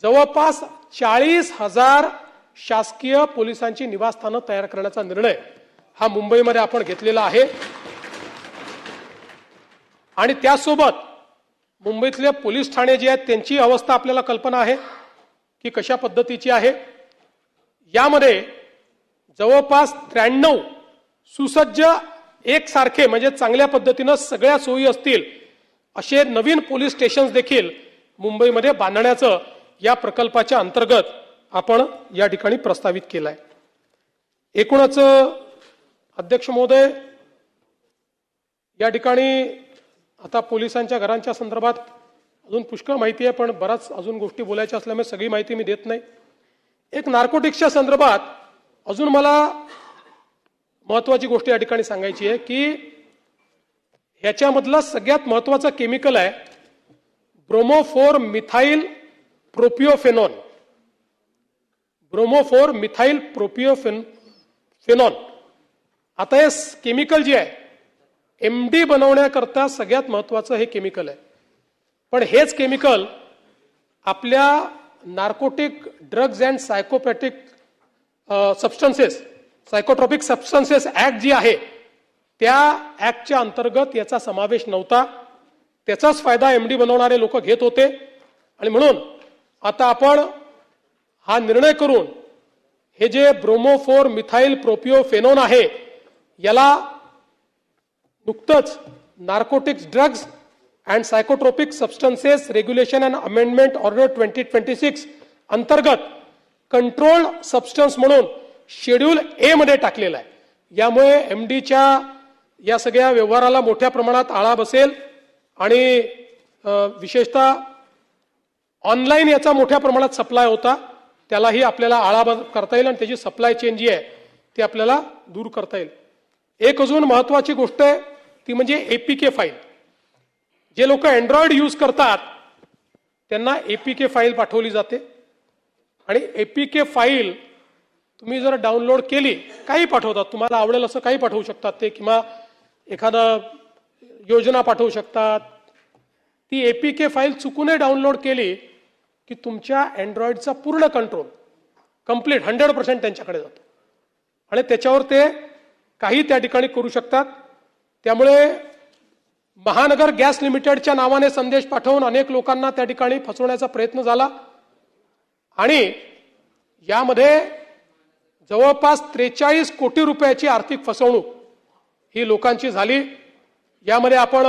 जवळपास 40,000 शासकीय पोलिसांची निवासस्थानं तयार करण्याचा निर्णय हा मुंबईमध्ये आपण घेतलेला आहे. आणि त्यासोबत मुंबईतले पोलीस ठाणे जे आहेत त्यांची अवस्था आपल्याला कल्पना आहे की कशा पद्धतीची आहे. यामध्ये जवळपास 93 सुसज्ज एकसारखे म्हणजे चांगल्या पद्धतीनं सगळ्या सोयी असतील असे नवीन पोलीस स्टेशन्स देखील मुंबईमध्ये बांधण्याचं या प्रकल्पाच्या अंतर्गत आपण या ठिकाणी प्रस्तावित केलं आहे. एकूणच अध्यक्ष महोदय, या ठिकाणी आता पोलिसांच्या घरांच्या संदर्भात अजून पुष्कळ माहिती आहे, पण बराच अजून गोष्टी बोलायच्या असल्यामुळे सगळी माहिती मी देत नाही. एक नार्कोटिक्सच्या संदर्भात अजून मला महत्वाची गोष्ट या ठिकाणी सांगायची आहे की ह्याच्यामधलं सगळ्यात महत्वाचं केमिकल आहे ब्रोमोफोर मिथाइल प्रोपिओफेनॉन. ब्रोमोफोर मिथाइल प्रोपिओफेनॉन. आता हे केमिकल जे आहे MD बनवण्याकरता सगळ्यात महत्वाचं हे केमिकल आहे. पण हेच केमिकल आपल्या narcotic drugs and psychopathic substances psychotropic substances act जी आहे त्या ऍक्टच्या अंतर्गत याचा समावेश नव्हता. त्याचाच फायदा MD बनवणारे लोक घेत होते. आणि म्हणून आता आपण हा निर्णय करून हे जे ब्रोमोफोर मिथाइल प्रोपिओफेनॉन आहे याला नुकतंच narcotics drugs and psychotropic substances regulation and amendment order 2026 अंतर्गत कंट्रोल सबस्टन्स म्हणून शेड्यूल A मध्ये टाकलेला आहे. यामुळे MDच्या या सगळ्या व्यवहाराला मोठ्या प्रमाणात आळा बसेल आणि विशेषतः ऑनलाईन याचा मोठ्या प्रमाणात सप्लाय होता त्यालाही आपल्याला आळा करता येईल आणि त्याची सप्लाय चेन जी आहे ती आपल्याला दूर करता येईल. एक अजून महत्वाची गोष्ट आहे ती म्हणजे APK फाईल. जे लोक अँड्रॉइड यूज करतात त्यांना APK फाईल पाठवली जाते आणि APK फाईल तुम्ही जर डाउनलोड केली, काही पाठवतात, तुम्हाला आवडेल असं काही पाठवू शकतात ते, किंवा एखादा योजना पाठवू शकतात. ती APK फाईल चुकूनही डाउनलोड केली की तुमच्या अँड्रॉइडचा पूर्ण कंट्रोल कंप्लीट 100% त्यांच्याकडे जातो आणि त्याच्यावर ते काही त्या ठिकाणी करू शकतात. त्यामुळे महानगर गॅस लिमिटेडच्या नावाने संदेश पाठवून अनेक लोकांना त्या ठिकाणी फसवण्याचा प्रयत्न झाला आणि यामध्ये जवळपास 43 कोटी रुपयाची आर्थिक फसवणूक ही लोकांची झाली. यामध्ये आपण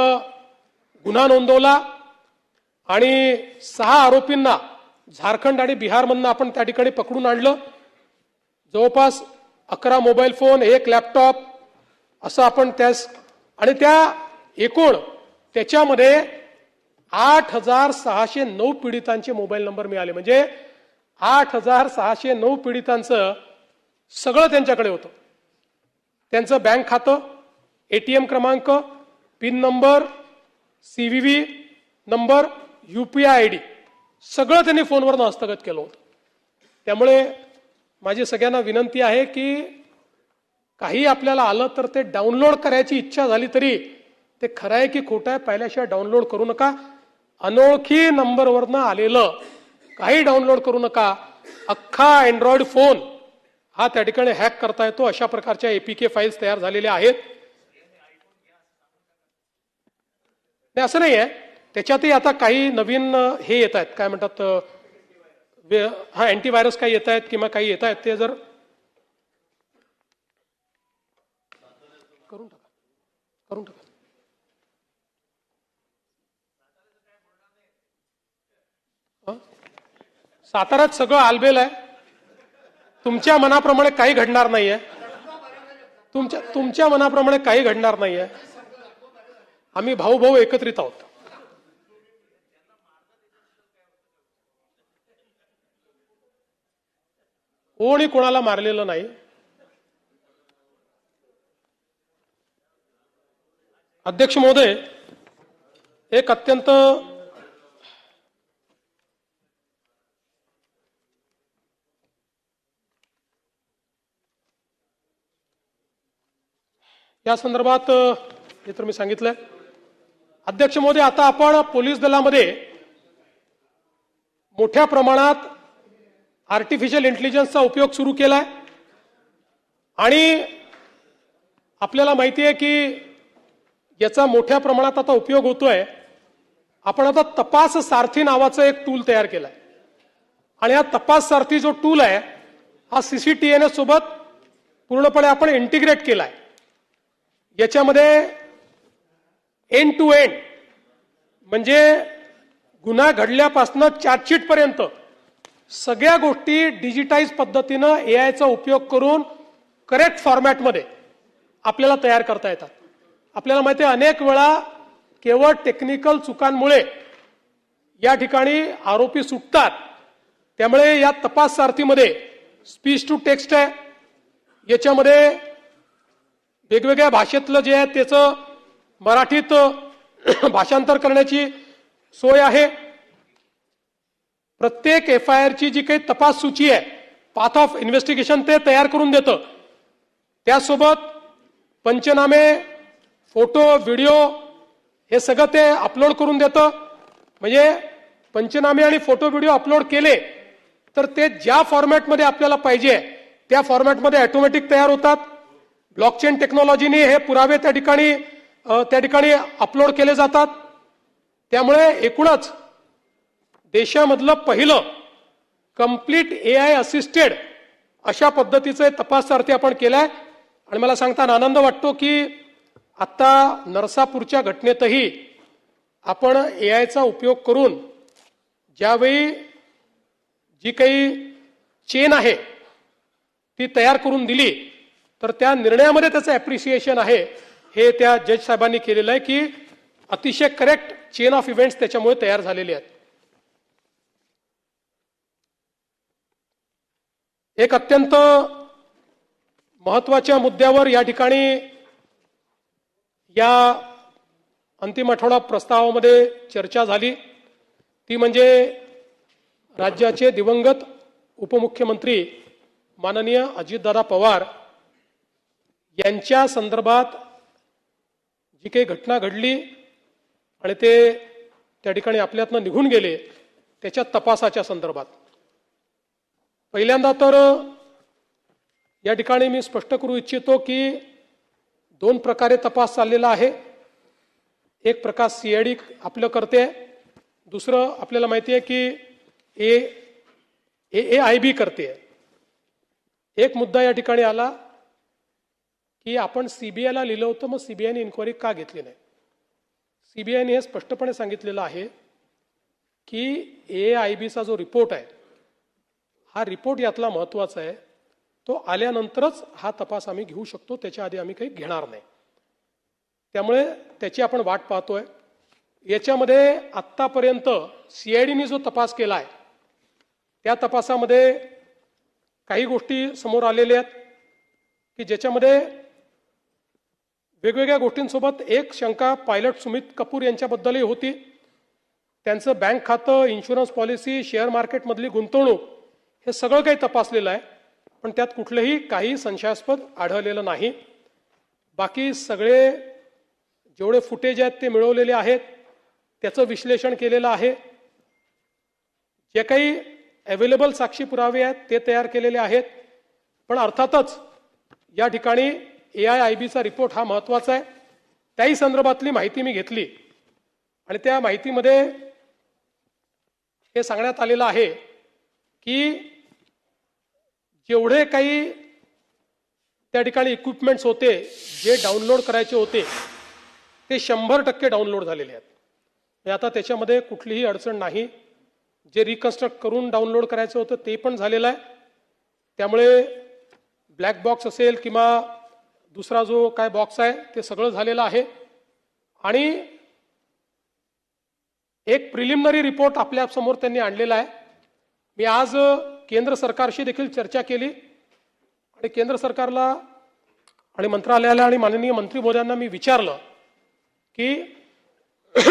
गुन्हा नोंदवला आणि 6 आरोपींना झारखंड आणि बिहारमधून आपण त्या ठिकाणी पकडून आणलं. जवळपास 11 मोबाईल फोन, 1 लॅपटॉप असं आपण त्यास, आणि त्या एकूण त्याच्यामध्ये 8,609 पीडितांचे मोबाईल नंबर मिळाले. म्हणजे 8,609 पीडितांचं सगळं त्यांच्याकडे होतं. त्यांचं बँक खातं, ATM क्रमांक, pin number, CVV number, UPI ID सगळं त्यांनी फोनवरनं हस्तगत केलं होतं. त्यामुळे माझी सगळ्यांना विनंती आहे की काही आपल्याला आलं तर ते डाउनलोड करायची इच्छा झाली तरी ते खरं आहे की खोटं आहे पाहिल्याशिवाय डाउनलोड करू नका. अनोळखी नंबरवरनं आलेलं काही डाउनलोड करू नका. अख्खा अँड्रॉइड फोन हा त्या ठिकाणी हॅक करता येतो. अशा प्रकारच्या APK फाईल्स तयार झालेल्या आहेत. असं नाही आहे, त्याच्यातही आता काही नवीन हे येत आहेत, काय म्हणतात, हा अँटीव्हायरस काही येत आहेत किंवा काही येत आहेत, ते जर करून टाका. साताऱ्यात सगळं आलबेल आहे. तुमच्या मनाप्रमाणे काही घडणार नाहीये. तुमच्या मनाप्रमाणे काही घडणार नाहीये. आम्ही भाऊ एकत्रित आहोत. कोणी कोणाला मारलेलं नाही. अध्यक्ष महोदय, एक अत्यंत या संदर्भात हे तर मी सांगितलंय. अध्यक्ष महोदय, आता आपण पोलीस दलामध्ये मोठ्या प्रमाणात आर्टिफिशियल इंटेलिजन्सचा उपयोग सुरू केलाय आणि आपल्याला माहिती आहे की याचा मोठ्या प्रमाणात आता उपयोग होतोय. आपण आता तपास सारथी नावाचं एक टूल तयार केलाय आणि हा तपास सारथी जो टूल आहे हा CCTNS सोबत पूर्णपणे आपण इंटिग्रेट केलाय. याच्यामध्ये एंड टू एंड म्हणजे गुन्हा घडल्यापासून चार्जशीट पर्यंत सगळ्या गोष्टी डिजिटाइज पद्धतीनं AIचा उपयोग करून करेक्ट फॉर्मॅटमध्ये आपल्याला तयार करता येतात. आपल्याला माहिती आहे अनेक वेळा केवळ टेक्निकल चुकांमुळे या ठिकाणी आरोपी सुटतात. त्यामुळे या तपास सारथीमध्ये स्पीच टू टेक्स्ट आहे, याच्यामध्ये वेगवेगळ्या भाषेतलं जे आहे त्याचं मराठीत भाषांतर करण्याची सोय आहे. प्रत्येक FIR ची जी काही तपास सूची आहे पाथ ऑफ इन्व्हेस्टिगेशन ते तयार करून देतं. त्यासोबत पंचनामे, फोटो, व्हिडिओ हे सगळं ते अपलोड करून देतं. म्हणजे पंचनामे आणि फोटो व्हिडिओ अपलोड केले तर ते ज्या फॉर्मॅटमध्ये आपल्याला पाहिजे त्या फॉर्मॅटमध्ये ऑटोमॅटिक तयार होतात. ब्लॉकचेन टेक्नॉलॉजीने हे पुरावे त्या ठिकाणी अपलोड केले जातात. त्यामुळे एकूणच देशामधलं पहिलं कंप्लीट AI असिस्टेड अशा पद्धतीचं तपास सारथी आपण केलाय. आणि मला सांगताना आनंद वाटतो की आता नरसापूरच्या घटनेतही आपण AIचा उपयोग करून ज्यावेळी जी काही चेन आहे ती तयार करून दिली तर त्या निर्णयामध्ये त्याचं ॲप्रिसिएशन आहे. हे त्या जज साहेबांनी केलेलं आहे की अतिशय करेक्ट चेन ऑफ इव्हेंट्स त्याच्यामुळे तयार झालेले आहेत. एक अत्यंत महत्वाच्या मुद्द्यावर या ठिकाणी या अंतिम आठवडा प्रस्तावामध्ये चर्चा झाली, ती म्हणजे राज्याचे दिवंगत उपमुख्यमंत्री माननीय अजितदादा पवार यांच्या संदर्भात जी काही घटना घडली आणि ते त्या ठिकाणी आपल्यातनं निघून गेले त्याच्या तपासाच्या संदर्भात. पहिल्यांदा तर या ठिकाणी मी स्पष्ट करू इच्छितो की दोन प्रकारे तपास चाललेला आहे. एक प्रकार CID आपलं करते, दुसरं आपल्याला माहिती आहे की AIB करते. एक मुद्दा या ठिकाणी आला की आपण CBIला लिहिलं होतं, मग CBIने इन्क्वायरी का घेतली नाही. CBIने हे स्पष्टपणे सांगितलेलं आहे की AIBचा जो रिपोर्ट आहे हा रिपोर्ट यातला महत्वाचा आहे. तो आल्यानंतरच हा तपास आम्ही घेऊ शकतो, त्याच्या आधी आम्ही काही घेणार नाही. त्यामुळे त्याची आपण वाट पाहतोय. याच्यामध्ये आत्तापर्यंत CIDने जो तपास केलाय त्या तपासामध्ये काही गोष्टी समोर आलेल्या आहेत की ज्याच्यामध्ये वेगवेगळ्या गोष्टींसोबत एक शंका पायलट सुमित कपूर यांच्याबद्दलही होती. त्यांचं बँक खातं, इन्शुरन्स पॉलिसी, शेअर मार्केटमधली गुंतवणूक हे सगळं काही तपासलेलं आहे, पण त्यात कुठलंही काही संशयास्पद आढळलेलं नाही. बाकी सगळे जेवढे फुटेज आहेत ते मिळवलेले आहेत, त्याचं विश्लेषण केलेलं आहे. जे काही अवेलेबल साक्षी पुरावे आहेत ते तयार केलेले आहेत. पण अर्थातच या ठिकाणी AIBचा रिपोर्ट हा महत्वाचा आहे. त्याही संदर्भातली माहिती मी घेतली आणि त्या माहितीमध्ये हे सांगण्यात आलेलं आहे की जेवढे काही त्या ठिकाणी इक्विपमेंट्स होते जे डाउनलोड करायचे होते ते 100% डाउनलोड झालेले आहेत. आता त्याच्यामध्ये कुठलीही अडचण नाही. जे रिकन्स्ट्रक्ट करून डाउनलोड करायचं होतं ते पण झालेलं आहे. त्यामुळे ब्लॅक बॉक्स असेल किंवा दुसरा जो काय बॉक्स आहे ते सगळं झालेलं आहे. आणि एक प्रिलिमिनरी रिपोर्ट आपल्या समोर त्यांनी आणलेला आहे. मी आज केंद्र सरकारशी देखील चर्चा केली आणि केंद्र सरकारला आणि मंत्रालयाला आणि माननीय मंत्री महोदयांना मी विचारलं की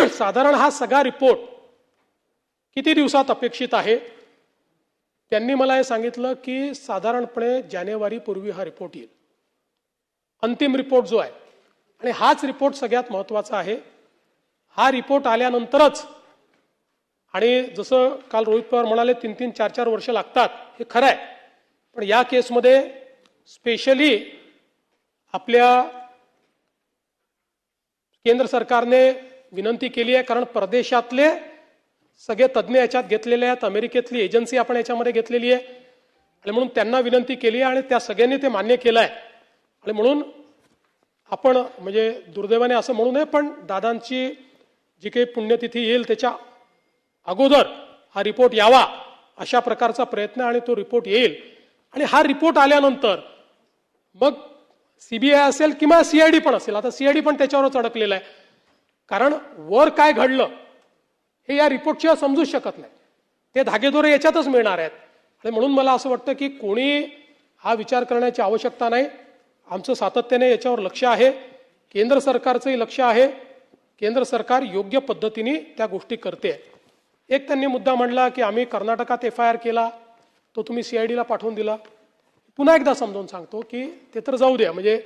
साधारण हा सगळा रिपोर्ट किती दिवसात अपेक्षित आहे. त्यांनी मला हे सांगितलं की साधारणपणे जानेवारीपूर्वी हा रिपोर्ट येईल, अंतिम रिपोर्ट जो आहे. आणि हाच रिपोर्ट सगळ्यात महत्वाचा आहे. हा रिपोर्ट आल्यानंतरच आणि जसं काल रोहित पवार म्हणाले 3-3, 4-4 वर्ष लागतात, हे खरं आहे. पण या केसमध्ये स्पेशली आपल्या केंद्र सरकारने विनंती केली आहे, कारण परदेशातले सगळे तज्ज्ञ याच्यात घेतलेले आहेत, अमेरिकेतली एजन्सी आपण याच्यामध्ये घेतलेली आहे आणि म्हणून त्यांना विनंती केली आहे आणि त्या सगळ्यांनी ते मान्य केलं आहे. आणि म्हणून आपण म्हणजे दुर्दैवाने असं म्हणू नये, पण दादांची जी काही पुण्यतिथी येईल त्याच्या अगोदर हा रिपोर्ट यावा अशा प्रकारचा प्रयत्न आणि तो रिपोर्ट येईल. आणि हा रिपोर्ट आल्यानंतर मग सीबीआय असेल किंवा सीआयडी पण असेल, आता सीआयडी पण त्याच्यावरच अडकलेलं आहे, कारण वर काय घडलं हे या रिपोर्टशिवाय समजूच शकत नाही. ते धागेदोरे याच्यातच मिळणार आहेत. आणि म्हणून मला असं वाटतं की कोणी हा विचार करण्याची आवश्यकता नाही. आमचं सातत्याने याच्यावर लक्ष आहे, केंद्र सरकारचंही लक्ष आहे. केंद्र सरकार योग्य पद्धतीने त्या गोष्टी करते. एक त्यांनी मुद्दा मांडला की आम्ही कर्नाटकात FIR केला, तो तुम्ही सीआयडीला पाठवून दिला. पुन्हा एकदा समजावून सांगतो की ते तर जाऊ द्या, म्हणजे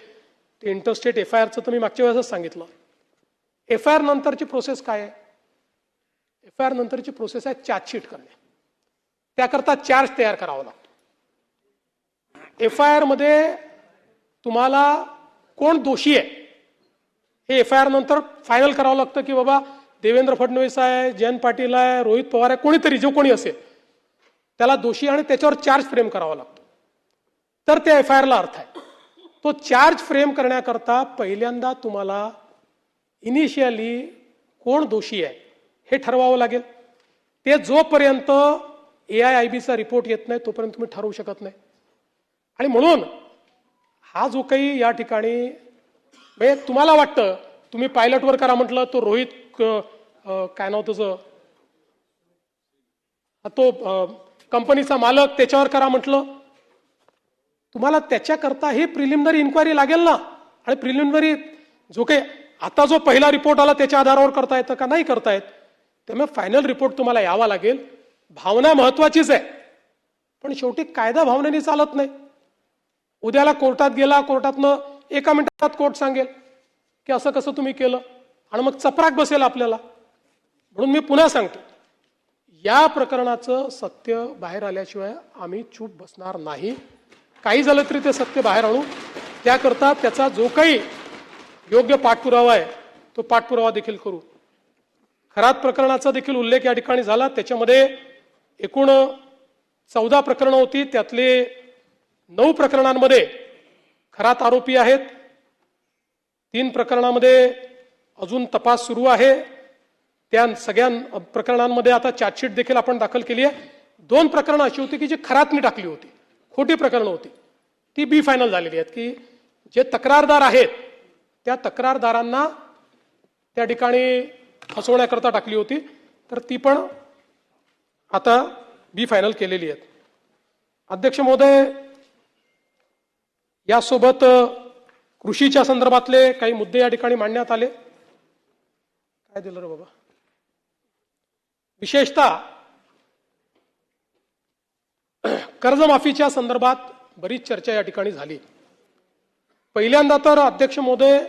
ते इंटरस्टेट FIRचं तर मी मागच्या वेळेसच सांगितलं. FIR नंतरची प्रोसेस काय आहे? FIR नंतरची प्रोसेस आहे चार्जशीट करणे. त्याकरता चार्ज तयार करावा लागतो. FIR मध्ये तुम्हाला कोण दोषी आहे हे FIR नंतर फायनल करावं लागतं, की बाबा देवेंद्र फडणवीस आहे, जयंत पाटील आहे, रोहित पवार आहे, कोणीतरी जो कोणी असेल त्याला दोषी आणि त्याच्यावर चार्ज फ्रेम करावा लागतो. तर त्या FIR ला अर्थ आहे. तो चार्ज फ्रेम करण्याकरता पहिल्यांदा तुम्हाला इनिशियली कोण दोषी आहे हे ठरवावं लागेल. ते जोपर्यंत AIIBचा रिपोर्ट येत नाही तोपर्यंत तुम्ही ठरवू शकत नाही. आणि म्हणून हा जो काही या ठिकाणी म्हणजे तुम्हाला वाटतं तुम्ही पायलटवर करा म्हटलं, तो रोहित काय नाव तुझं, तो कंपनीचा मालक त्याच्यावर करा म्हटलं, तुम्हाला त्याच्याकरता ही प्रिलिमिनरी इन्क्वायरी लागेल ना. आणि प्रिलिमिनरी जो काही आता जो पहिला रिपोर्ट आला त्याच्या आधारावर करता येतं का? नाही करता येत. त्यामुळे फायनल रिपोर्ट तुम्हाला यावा लागेल. भावना महत्वाचीच आहे, पण शेवटी कायदा भावनेने चालत नाही. उद्याला कोर्टात गेला, कोर्टातनं 1 मिनिटात कोर्ट सांगेल की असं कसं तुम्ही केलं आणि मग चपराक बसेल आपल्याला. म्हणून मी पुन्हा सांगतो, या प्रकरणाचं सत्य बाहेर आल्याशिवाय आम्ही चूप बसणार नाही. काही झालं तरी ते सत्य बाहेर आणू. त्याकरता त्याचा जो काही योग्य पाठपुरावा आहे तो पाठपुरावा देखील करू. खरात प्रकरणाचा देखील उल्लेख या ठिकाणी झाला. त्याच्यामध्ये एकूण 14 प्रकरणं होती, त्यातले 9 प्रकरणांमध्ये खरात आरोपी आहेत. 3 प्रकरणामध्ये अजून तपास सुरू आहे. त्या सगळ्या प्रकरणांमध्ये आता चार्जशीट देखील आपण दाखल केली आहे. 2 प्रकरणं अशी होती की जी खरातनी टाकली होती, खोटी प्रकरणं होती, ती बी फायनल झालेली आहेत. की जे तक्रारदार आहेत त्या तक्रारदारांना त्या ठिकाणी फसवण्याकरता टाकली होती, तर ती पण आता बी फायनल केलेली आहेत. अध्यक्ष महोदय, यासोबत कृषीच्या संदर्भातले काही मुद्दे या ठिकाणी मांडण्यात आले. काय दिलं रे बाबा? विशेषतः कर्जमाफीच्या संदर्भात बरीच चर्चा या ठिकाणी झाली. पहिल्यांदा तर अध्यक्ष महोदय,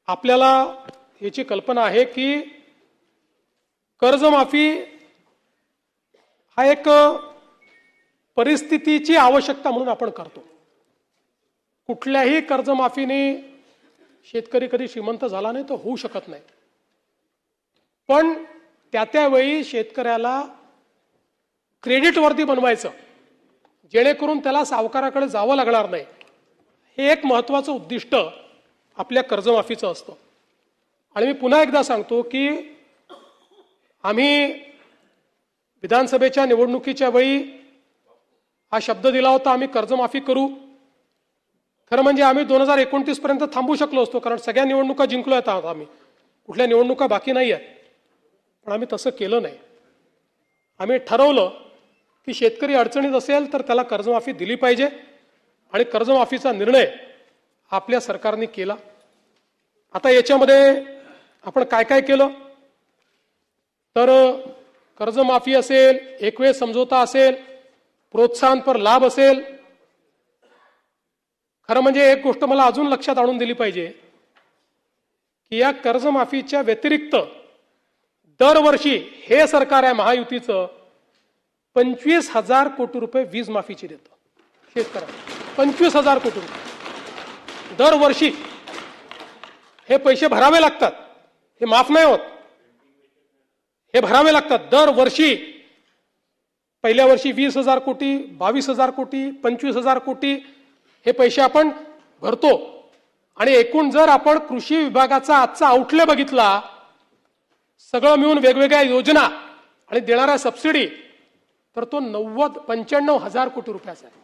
आपल्याला याची कल्पना आहे की कर्जमाफी हा एक परिस्थितीची आवश्यकता म्हणून आपण करतो. कुठल्याही कर्जमाफीने शेतकरी कधी श्रीमंत झाला नाही, तो होऊ शकत नाही. पण त्यावेळी शेतकऱ्याला क्रेडिटवर्दी बनवायचं, जेणेकरून त्याला सावकाराकडे जावं लागणार नाही, हे एक महत्वाचं उद्दिष्ट आपल्या कर्जमाफीचं असतं. आणि मी पुन्हा एकदा सांगतो की आम्ही विधानसभेच्या निवडणुकीच्या वेळी हा शब्द दिला होता, आम्ही कर्जमाफी करू. खरं म्हणजे आम्ही 2029 पर्यंत थांबू शकलो असतो, कारण सगळ्या निवडणुका जिंकलो आहेत आम्ही, कुठल्या निवडणुका बाकी नाही आहेत. पण आम्ही तसं केलं नाही. आम्ही ठरवलं की शेतकरी अडचणीत असेल तर त्याला कर्जमाफी दिली पाहिजे, आणि कर्जमाफीचा निर्णय आपल्या सरकारने केला. आता याच्यामध्ये आपण काय काय केलं तर कर्जमाफी असेल, एकवेळ समझोता असेल, प्रोत्साहनपर लाभ असेल. खरं म्हणजे एक गोष्ट मला अजून लक्षात आणून दिली पाहिजे की या कर्जमाफीच्या व्यतिरिक्त दरवर्षी हे सरकार आहे महायुतीचं 25,000 कोटी रुपये वीज माफीची देतं शेतकऱ्यांना. 25,000 कोटी रुपये दरवर्षी. हे पैसे भरावे लागतात, हे माफ नाही होत, हे भरावे लागतात दरवर्षी. पहिल्या वर्षी 20,000 कोटी, 22,000 कोटी, 25,000 कोटी हे पैसे आपण भरतो. आणि एकूण जर आपण कृषी विभागाचा आजचा आउटले बघितला, सगळं मिळून वेगवेगळ्या योजना आणि देणाऱ्या सबसिडी, तर तो 95,000 कोटी रुपयाचा आहे.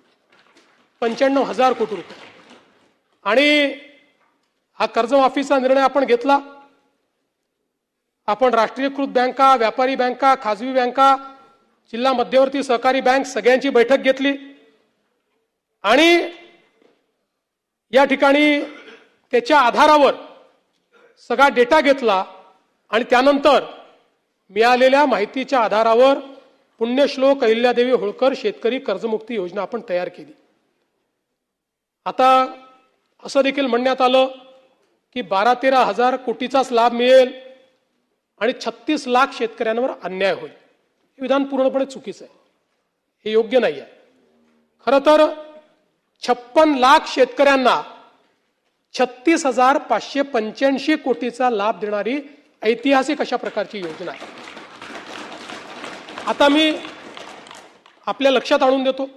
95,000 कोटी रुपये. आणि हा कर्जमाफीचा निर्णय आपण घेतला. आपण राष्ट्रीयकृत बँका, व्यापारी बँका, खाजगी बँका, जिल्हा मध्यवर्ती सहकारी बँक सगळ्यांची बैठक घेतली आणि या ठिकाणी त्याच्या आधारावर सगळा डेटा घेतला आणि त्यानंतर मिळालेल्या माहितीच्या आधारावर पुण्यश्लोक अहिल्यादेवी होळकर शेतकरी कर्जमुक्ती योजना आपण तयार केली. आता असं देखील म्हणण्यात आलं की 12-13 हजार कोटीचाच लाभ मिळेल आणि 36 लाख शेतकऱ्यांवर अन्याय होईल. हे विधान पूर्णपणे चुकीचं आहे, हे योग्य नाही आहे. खरं तर 56 लाख शेतकऱ्यांना 36,585 कोटीचा लाभ देणारी ऐतिहासिक अशा प्रकारची योजना आहे. आता मी आपल्या लक्षात आणून देतो,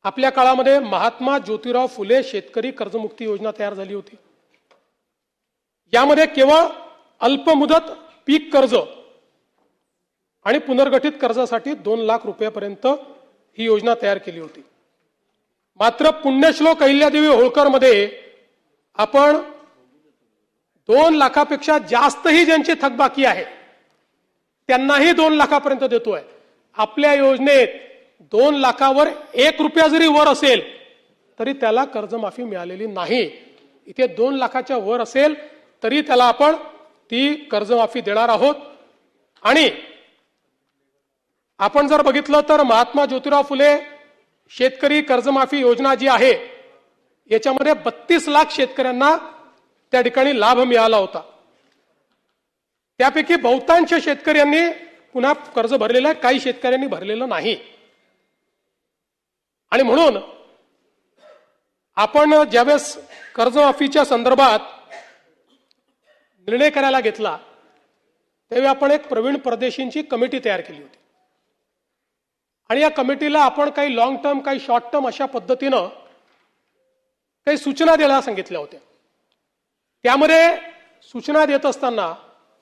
आपल्या काळामध्ये महात्मा ज्योतिराव फुले शेतकरी कर्जमुक्ती योजना तयार झाली होती. यामध्ये केवळ अल्पमुदत पीक कर्ज आणि पुनर्गठित कर्जासाठी 2 लाख रुपयापर्यंत ही योजना तयार केली होती. मात्र पुण्यश्लोक अहिल्यादेवी होळकर मध्ये आपण 2 लाखापेक्षा जास्तही ज्यांची थकबाकी आहे त्यांनाही 2 लाखापर्यंत देतोय. आपल्या योजनेत 2 लाखावर 1 रुपया जरी वर असेल तरी त्याला कर्जमाफी मिळालेली नाही. इथे 2 लाखाच्या वर असेल तरी त्याला आपण ती कर्जमाफी देणार आहोत. आणि आपण जर बघितलं तर महात्मा ज्योतिराव फुले शेतकरी कर्जमाफी योजना जी आहे याच्यामध्ये 32 लाख शेतकऱ्यांना त्या ठिकाणी लाभ मिळाला होता. त्यापैकी बहुतांश शेतकऱ्यांनी पुन्हा कर्ज भरलेलं आहे, काही शेतकऱ्यांनी भरलेलं नाही. आणि म्हणून आपण ज्यावेळेस कर्जमाफीच्या संदर्भात निर्णय करायला घेतला त्यावेळी आपण एक प्रवीण परदेशींची कमिटी तयार केली होती. आणि या कमिटीला आपण काही लॉंग टर्म, काही शॉर्ट टर्म अशा पद्धतीनं काही सूचना द्यायला सांगितल्या होत्या. त्यामध्ये सूचना देत असताना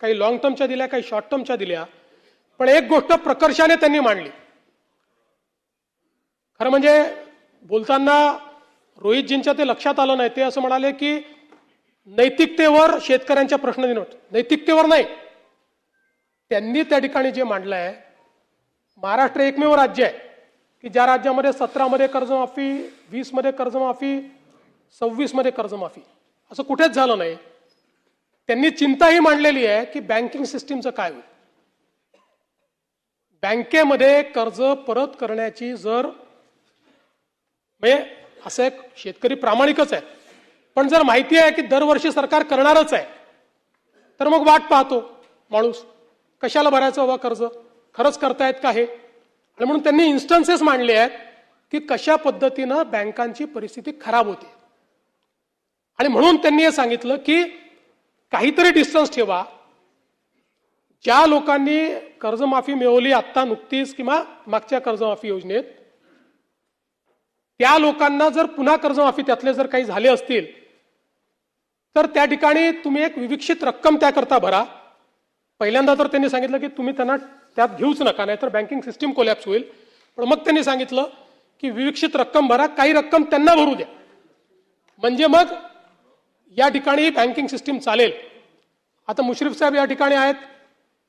काही लॉंग टर्मच्या दिल्या, काही शॉर्ट टर्मच्या दिल्या. पण एक गोष्ट प्रकर्षाने त्यांनी मांडली. खरं म्हणजे बोलताना रोहितजींच्या ते लक्षात आलं नाही. ते असं म्हणाले की नैतिकतेवर शेतकऱ्यांच्या प्रश्न देणं. नैतिकतेवर नाही, त्यांनी त्या ठिकाणी जे मांडलं आहे, महाराष्ट्र एकमेव राज्य आहे की ज्या राज्यामध्ये 17 मध्ये कर्जमाफी, 20 मध्ये कर्जमाफी, 26 मध्ये कर्जमाफी, असं कुठेच झालं नाही. त्यांनी चिंताही मांडलेली आहे की बँकिंग सिस्टीमचं काय होईल. बँकेमध्ये कर्ज परत करण्याची जर म्हणजे असं एक शेतकरी प्रामाणिकच आहे, पण जर माहिती आहे की दरवर्षी सरकार करणारच आहे तर मग वाट पाहतो माणूस, कशाला भरायचं बाबा कर्ज, खरंच करतायत का हे. आणि म्हणून त्यांनी इन्स्टन्सेस मांडले आहेत की कशा पद्धतीनं बँकांची परिस्थिती खराब होते. आणि म्हणून त्यांनी हे सांगितलं की काहीतरी डिस्टन्स ठेवा. ज्या लोकांनी कर्जमाफी मिळवली आत्ता नुकतीच किंवा मागच्या कर्जमाफी योजनेत, त्या लोकांना जर पुन्हा कर्जमाफी त्यातले जर काही झाले असतील तर त्या ठिकाणी तुम्ही एक विविक्षित रक्कम त्याकरता भरा. पहिल्यांदा तर त्यांनी सांगितलं की तुम्ही त्यांना त्यात घेऊच नका, नाहीतर बँकिंग सिस्टीम कोलॅप्स होईल. पण मग त्यांनी सांगितलं की विविक्षित रक्कम भरा, काही रक्कम त्यांना भरू द्या, म्हणजे मग या ठिकाणी बँकिंग सिस्टीम चालेल. आता मुश्रीफ साहेब या ठिकाणी आहेत.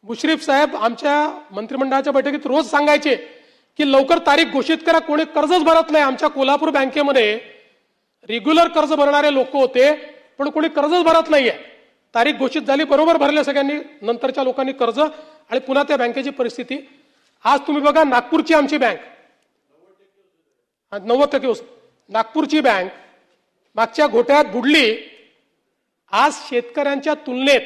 मुश्रीफ साहेब आमच्या मंत्रिमंडळाच्या बैठकीत रोज सांगायचे की लवकर तारीख घोषित करा, कोणी कर्जच भरत नाही. आमच्या कोल्हापूर बँकेमध्ये रेग्युलर कर्ज भरणारे लोक होते पण कोणी कर्जच भरत नाहीये. तारीख घोषित झाली, बरोबर भरले सगळ्यांनी, नंतरच्या लोकांनी कर्ज, आणि पुन्हा त्या बँकेची परिस्थिती. आज तुम्ही बघा नागपूरची आमची बँक 90% नागपूरची बँक मागच्या घोटाळ्यात बुडली. आज शेतकऱ्यांच्या तुलनेत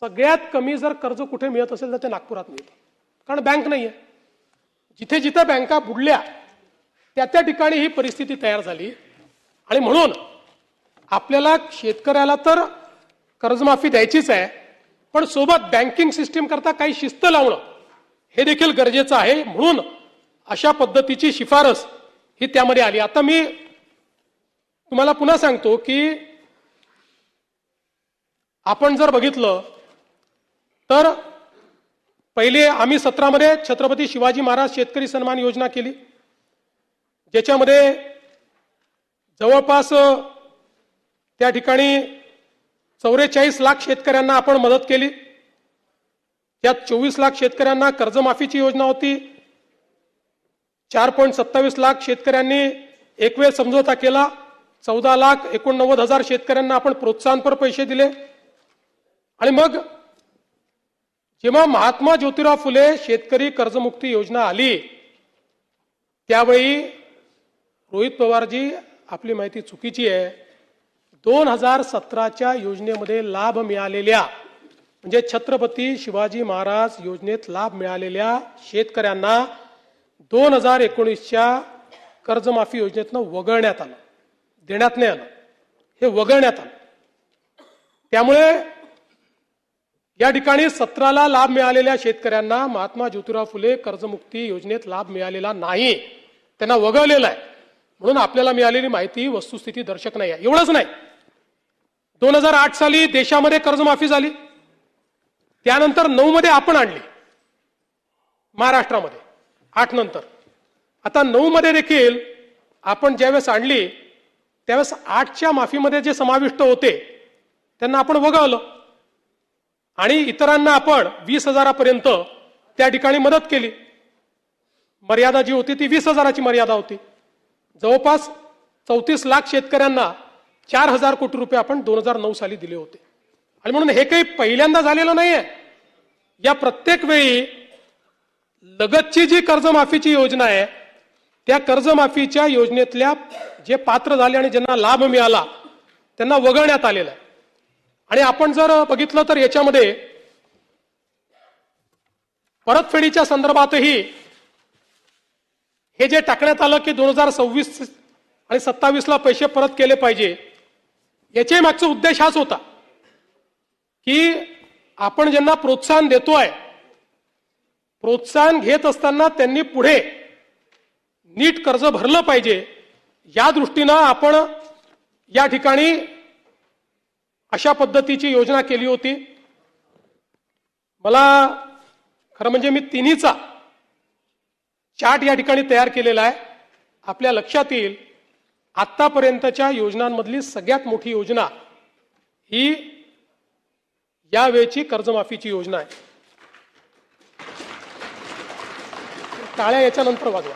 सगळ्यात कमी जर कर्ज कुठे मिळत असेल तर ते नागपुरात मिळतं, कारण बँक नाहीये. जिथे जिथे बँका बुडल्या त्या ठिकाणी ही परिस्थिती तयार झाली. आणि म्हणून आपल्याला शेतकऱ्याला तर कर्जमाफी द्यायचीच आहे, पण सोबत बँकिंग सिस्टीम करता काही शिस्त लावणं हे देखील गरजेचं आहे. म्हणून अशा पद्धतीची शिफारस ही त्यामध्ये आली. आता मी तुम्हाला पुन्हा सांगतो की आपण जर बघितलं तर पहिले आम्ही 17 मध्ये छत्रपती शिवाजी महाराज शेतकरी सन्मान योजना केली, ज्याच्यामध्ये जवळपास त्या ठिकाणी 44 लाख शेतकऱ्यांना आपण मदत केली. त्यात 24 लाख शेतकऱ्यांना कर्जमाफीची योजना होती. 4.27 लाख शेतकऱ्यांनी एक वेळ समझोता केला. 14,89,000 शेतकऱ्यांना आपण प्रोत्साहनपर पैसे दिले. आणि मग जेव्हा महात्मा ज्योतिराव फुले शेतकरी कर्जमुक्ती योजना आली त्यावेळी रोहित पवारजी, आपली माहिती चुकीची आहे, 2017च्या योजनेमध्ये लाभ मिळालेल्या म्हणजे छत्रपती शिवाजी महाराज योजनेत लाभ मिळालेल्या शेतकऱ्यांना 2019च्या कर्जमाफी योजनेतनं वगळण्यात आलं, देण्यात नाही आलं, हे वगळण्यात आलं. त्यामुळे या ठिकाणी 17ला लाभ मिळालेल्या शेतकऱ्यांना महात्मा ज्योतिराव फुले कर्जमुक्ती योजनेत लाभ मिळालेला नाही, त्यांना वगळलेला आहे. म्हणून आपल्याला मिळालेली माहिती वस्तुस्थिती दर्शक नाही आहे. एवढंच नाही, 2008 साली देशामध्ये कर्जमाफी झाली, त्यानंतर 9 मध्ये आपण आणली महाराष्ट्रामध्ये, 8 नंतर. आता 9 मध्ये देखील आपण ज्यावेळेस आणली त्यावेळेस 8च्या माफीमध्ये जे समाविष्ट होते त्यांना आपण वगळलं आणि इतरांना आपण 20,000पर्यंत त्या ठिकाणी मदत केली. मर्यादा जी होती ती 20,000ची मर्यादा होती. जवळपास 34 लाख शेतकऱ्यांना 4,000 कोटी रुपये आपण 2009 साली दिले होते. आणि म्हणून हे काही पहिल्यांदा झालेलं नाहीये. या प्रत्येक वेळी लगतची जी कर्जमाफीची योजना आहे त्या कर्जमाफीच्या योजनेतल्या जे पात्र झाले आणि ज्यांना लाभ मिळाला त्यांना वगळण्यात आलेलं आहे. आणि आपण जर बघितलं तर याच्यामध्ये परतफेडीच्या संदर्भातही हे जे टाकण्यात आलं की 2026 आणि 27ला पैसे परत केले पाहिजे, याच्या मागचा उद्देश हाच होता की आपण ज्यांना प्रोत्साहन देतोय, प्रोत्साहन घेत असताना त्यांनी पुढे नीट कर्ज भरलं पाहिजे, या दृष्टीनं आपण या ठिकाणी अशा पद्धतीची योजना केली होती. मला खरं म्हणजे मी तिन्हीचा चार्ट या ठिकाणी तयार केलेला आहे. आपल्या लक्षात येईल आतापर्यंतच्या योजनांमधली सगळ्यात मोठी योजना ही यावेळची कर्जमाफीची योजना आहे. टाळ्या याच्यानंतर वाजवा,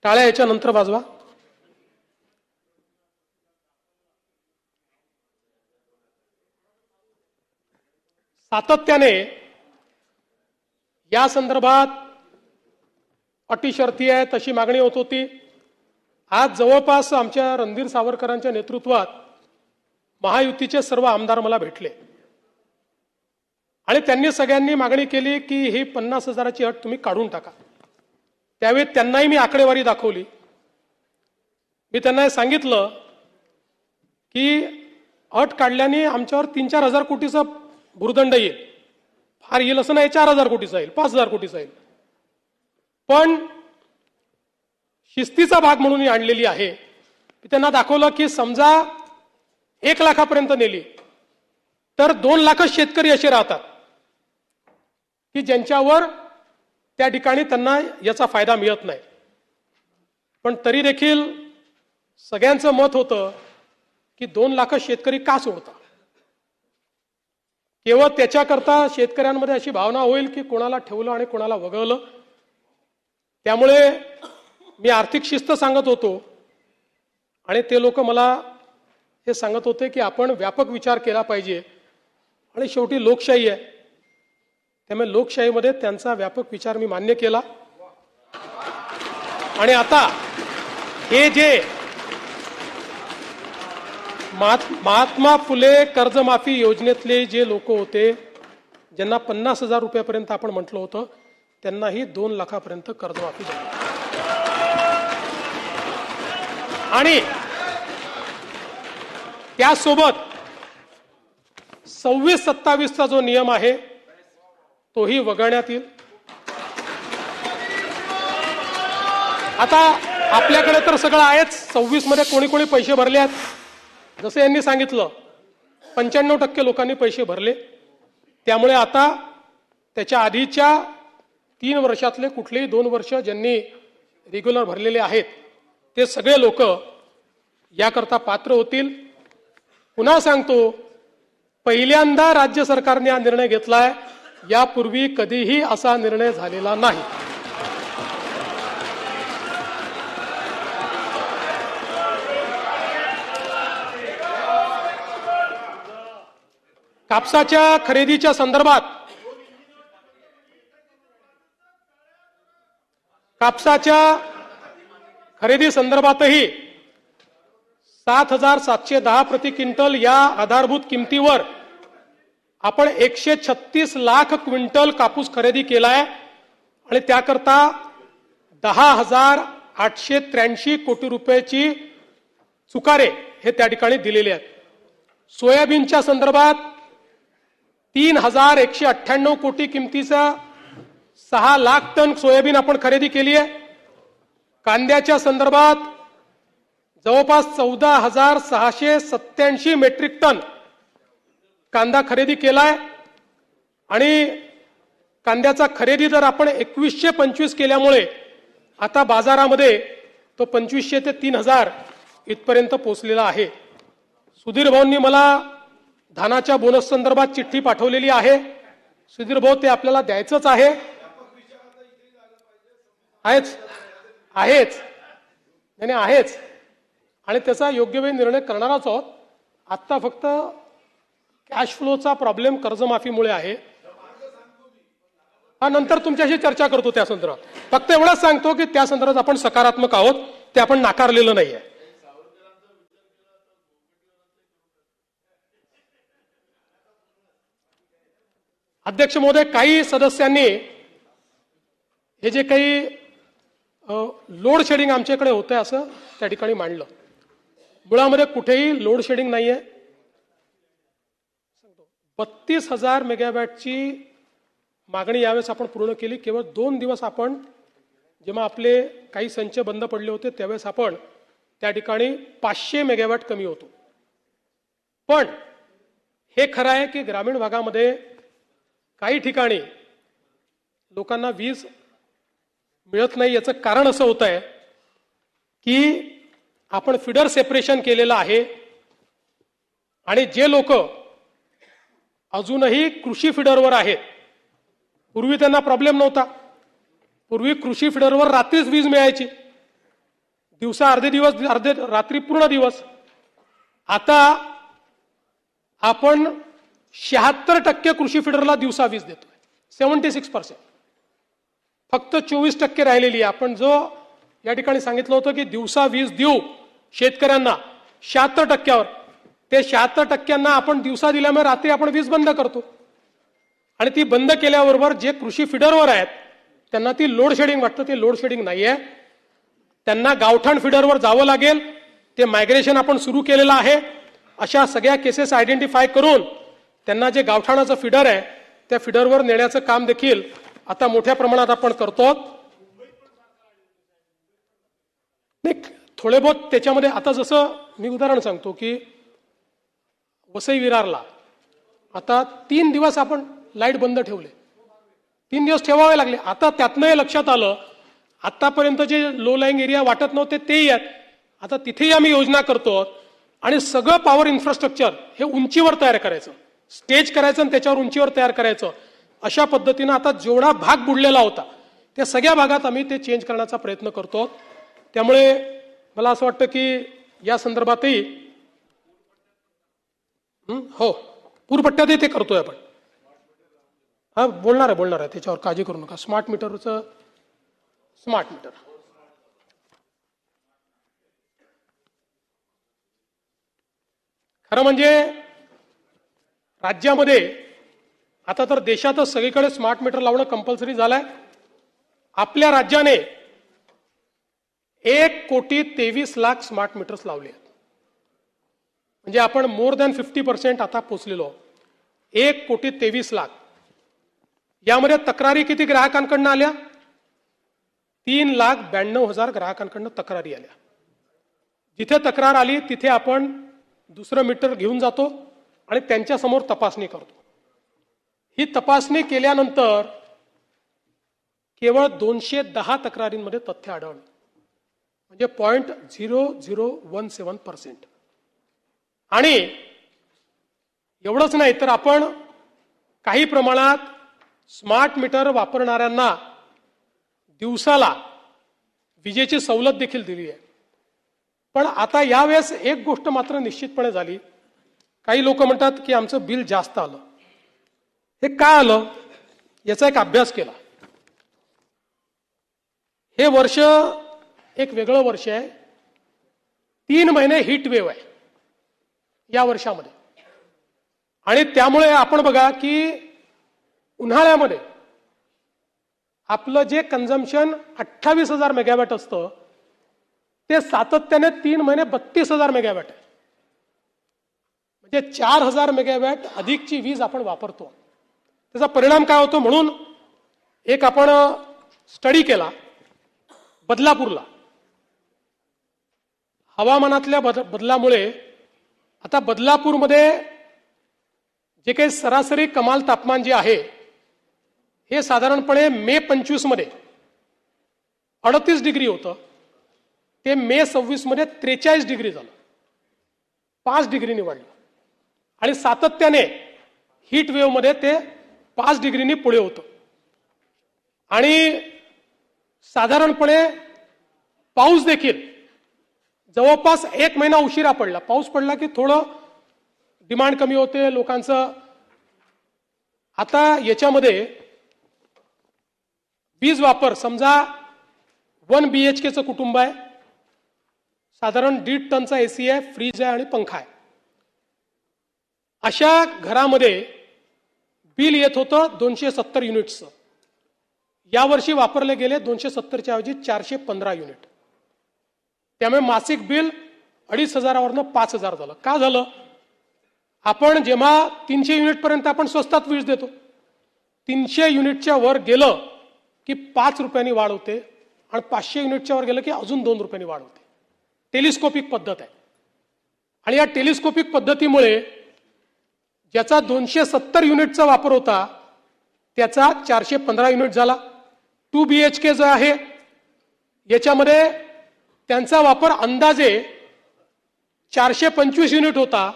टाळ्या याच्यानंतर वाजवा. सातत्याने या संदर्भात अटी शर्ती आहे तशी मागणी होत होती. आज जवळपास आमच्या रणधीर सावरकरांच्या नेतृत्वात महायुतीचे सर्व आमदार मला भेटले आणि त्यांनी सगळ्यांनी मागणी केली की ही 50,000ची अट तुम्ही काढून टाका. त्यावेळी त्यांनाही मी आकडेवारी दाखवली. मी त्यांना सांगितलं की अट काढल्याने आमच्यावर 3-4 हजार कोटीचा भुर्दंड येईल, फार येईल असं नाही, 4,000 कोटीचा येईल, 5,000 कोटीचा येईल, पण शिस्तीचा भाग म्हणून ही आणलेली आहे. मी त्यांना दाखवलं की समजा 1 लाखापर्यंत नेली तर 2 लाखच शेतकरी असे राहतात की ज्यांच्यावर त्या ठिकाणी त्यांना याचा फायदा मिळत नाही. पण तरी देखील सगळ्यांचं मत होतं की 2 लाखच शेतकरी का सोडतात. केवळ त्याच्याकरता शेतकऱ्यांमध्ये अशी भावना होईल की कोणाला ठेवलं आणि कोणाला वगळलं. त्यामुळे मी आर्थिक शिस्त सांगत होतो आणि ते लोक मला हे सांगत होते की आपण व्यापक विचार केला पाहिजे आणि शेवटी लोकशाही आहे, त्यामुळे लोकशाहीमध्ये त्यांचा व्यापक विचार मी मान्य केला. आणि आता हे जे महात्मा फुले कर्जमाफी योजनेतले जे लोक होते, ज्यांना 50,000 रुपयापर्यंत आपण म्हटलं होतं, त्यांनाही 2 लाखापर्यंत कर्जमाफी झाली. आणि त्यासोबत 26-27चा जो नियम आहे तोही वगळण्यात येईल. आता आपल्याकडे तर सगळं आहेच. 26 मध्ये कोणी कोणी पैसे भरले आहेत, जसं यांनी सांगितलं 95% लोकांनी पैसे भरले. त्यामुळे आता त्याच्या आधीच्या 3 वर्षातले कुठलेही 2 वर्ष ज्यांनी रेग्युलर भरलेले आहेत ते सगळे लोक याकरता पात्र होतील. पुन्हा सांगतो, पहिल्यांदा राज्य सरकारने हा निर्णय घेतलाय, यापूर्वी कधीही असा निर्णय झालेला नाही. कापसाच्या खरेदीच्या संदर्भात खरेदी संदर्भातही 7,710 प्रति क्विंटल या आधारभूत किमतीवर आपण 136 लाख क्विंटल कापूस खरेदी केलाय आणि त्याकरता 10,883 कोटी रुपयाची चुकारे हे त्या ठिकाणी दिलेले आहेत. सोयाबीनच्या संदर्भात 3,198 कोटी किमतीचा 6 लाख टन सोयाबीन आपण खरेदी केली आहे. कांद्याच्या संदर्भात जवळपास 14,687 मेट्रिक टन कांदा खरेदी केलाय आणि कांद्याचा खरेदी दर आपण 2125 केल्यामुळे आता बाजारामध्ये तो 2500 ते 3,000 इथपर्यंत पोहोचलेला आहे. सुधीर भाऊंनी मला धानाच्या बोनस संदर्भात चिठ्ठी पाठवलेली आहे. सुधीर भाऊ, ते आपल्याला द्यायचंच आहे. आहेच आणि त्याचा योग्य वेळी निर्णय करणारच आहोत. आता फक्त कॅश फ्लोचा प्रॉब्लेम कर्जमाफीमुळे आहे. नंतर तुमच्याशी चर्चा करतो त्या संदर्भात. फक्त एवढंच सांगतो की त्या संदर्भात आपण सकारात्मक आहोत, ते आपण नाकारलेलं नाहीये. अध्यक्ष महोदय, काही सदस्यांनी हे जे काही लोड शेडिंग आमच्याकडे होतंय असं त्या ठिकाणी मांडलं. मुळामध्ये कुठेही लोड शेडिंग नाहीये. 32,000 मेगावॅटची मागणी यावेळेस आपण पूर्ण केली. केवळ 2 दिवस आपण, जेव्हा आपले काही संच बंद पडले होते त्यावेळेस आपण त्या ठिकाणी 500 मेगावॅट कमी होतो. पण हे खरं आहे की ग्रामीण भागामध्ये काही ठिकाणी लोकांना वीज मिळत नाही. याचं कारण असं होत आहे की आपण फिडर सेपरेशन केलेलं आहे आणि जे लोक अजूनही कृषी फिडरवर आहेत, पूर्वी त्यांना प्रॉब्लेम नव्हता. पूर्वी कृषी फिडरवर रात्रीच वीज मिळायची, दिवसा अर्धे दिवस, अर्धे रात्री पूर्ण दिवस. आता आपण 76% कृषी फिडरला दिवसा वीज देतोय, 76%. फक्त 24% राहिलेली आहे. आपण जो या ठिकाणी सांगितलं होतं की दिवसा वीज देऊ शेतकऱ्यांना 76%वर, ते 76%ना आपण दिवसा दिल्यामुळे रात्री आपण वीज बंद करतो. आणि ती बंद केल्याबरोबर जे कृषी फिडरवर आहेत त्यांना ती लोड शेडिंग वाटतं. ते लोड शेडिंग नाहीये. त्यांना गावठाण फिडरवर जावं लागेल. ते मायग्रेशन आपण सुरू केलेलं आहे. अशा सगळ्या केसेस आयडेंटिफाय करून त्यांना जे गावठाणाचं फिडर आहे त्या फिडरवर नेण्याचं काम देखील आता मोठ्या प्रमाणात आपण करतो. थोडे बहुत त्याच्यामध्ये आता जसं मी उदाहरण सांगतो की वसई विरारला आता 3 दिवस आपण लाईट बंद ठेवले, 3 दिवस ठेवावे लागले. आता त्यातनं हे लक्षात आलं, आतापर्यंत जे लो लाईंग एरिया वाटत नव्हते तेही आहेत. आता तिथेही आम्ही योजना करतो आणि सगळं पॉवर इन्फ्रास्ट्रक्चर हे उंचीवर तयार करायचं, स्टेज करायचं आणि त्याच्यावर उंचीवर तयार करायचं. अशा पद्धतीनं आता जेवढा भाग बुडलेला होता त्या सगळ्या भागात आम्ही ते चेंज करण्याचा प्रयत्न करतो. त्यामुळे मला असं वाटतं की या संदर्भातही हो, पूरपट्ट्यातही ते करतोय आपण. बोलणार आहे त्याच्यावर काळजी करू नका. स्मार्ट मीटरचं स्मार्ट मीटर खरं म्हणजे राज्यामध्ये आता तर देशातच सगळीकडे स्मार्ट मीटर लावणं कंपल्सरी झालंय. आपल्या राज्याने 1,23,00,000 स्मार्ट मीटर्स लावले आहेत. म्हणजे आपण मोर दॅन 50% आता पोहोचलेलो. 1,23,00,000. यामध्ये तक्रारी किती ग्राहकांकडनं आल्या? 3,92,000 ग्राहकांकडनं तक्रारी आल्या. जिथे तक्रार आली तिथे आपण दुसरं मीटर घेऊन जातो आणि त्यांच्या समोर तपासणी करतो. ही तपासणी केल्यानंतर केवळ 210 तक्रारींमध्ये तथ्य आढळलं. म्हणजे 0.0017%. आणि एवढंच नाही तर आपण काही प्रमाणात स्मार्ट मीटर वापरणाऱ्यांना दिवसाला विजेची सवलत देखील दिली आहे. पण आता यावेळेस एक गोष्ट मात्र निश्चितपणे झाली. काही लोक म्हणतात की आमचं बिल जास्त आलं. हे का आलं याचा एक अभ्यास केला. हे वर्ष एक वेगळं वर्ष आहे. 3 महिने हीट वेव्ह आहे या वर्षामध्ये. आणि त्यामुळे आपण बघा की उन्हाळ्यामध्ये आपलं जे कन्झम्पशन 28,000 मेगावॅट असतं ते सातत्याने 3 महिने 32,000 मेगावॅट आहे. म्हणजे 4,000 मेगावॅट अधिकची वीज आपण वापरतो. त्याचा परिणाम काय होतो म्हणून एक आपण स्टडी केला बदलापूरला. हवामानातल्या बदलामुळे आता बदलापूरमध्ये जे काही सरासरी कमाल तापमान जे आहे हे साधारणपणे मे 25 मध्ये 38 डिग्री होतं. ते मे 26 मध्ये 43 डिग्री झालं. 5 डिग्रीनी वाढलं. आणि सातत्याने हीट वेव्ह मध्ये ते 5 डिग्रीनी पुढे होतं. आणि साधारणपणे पाऊस देखील जवळपास 1 महिना उशिरा पडला. पाऊस पडला की थोडं डिमांड कमी होते लोकांचं. आता याच्यामध्ये वीज वापर समजा 1 BHKचं कुटुंब आहे. साधारण 1.5 टनचा AC आहे, फ्रीज आहे आणि पंखा आहे. अशा घरामध्ये बिल येत होतं 270 युनिट्सचं. यावर्षी वापरले गेले 270च्या ऐवजी 415 युनिट. त्यामुळे मासिक बिल 2,500 वरनं 5,000 झालं. का झालं? आपण जेव्हा 300 युनिट पर्यंत आपण स्वस्तात वीज देतो. 300 युनिटच्या वर गेलं की 5 रुपयांनी वाढ होते आणि 500 युनिटच्या वर गेलं की अजून 2 रुपयांनी वाढ होते. टेलिस्कोपिक पद्धत आहे. आणि या टेलिस्कोपिक पद्धतीमुळे ज्याचा 270 युनिटचा वापर होता त्याचा 415 युनिट झाला. 2 BHK जो आहे याच्यामध्ये त्यांचा वापर अंदाजे 425 युनिट होता,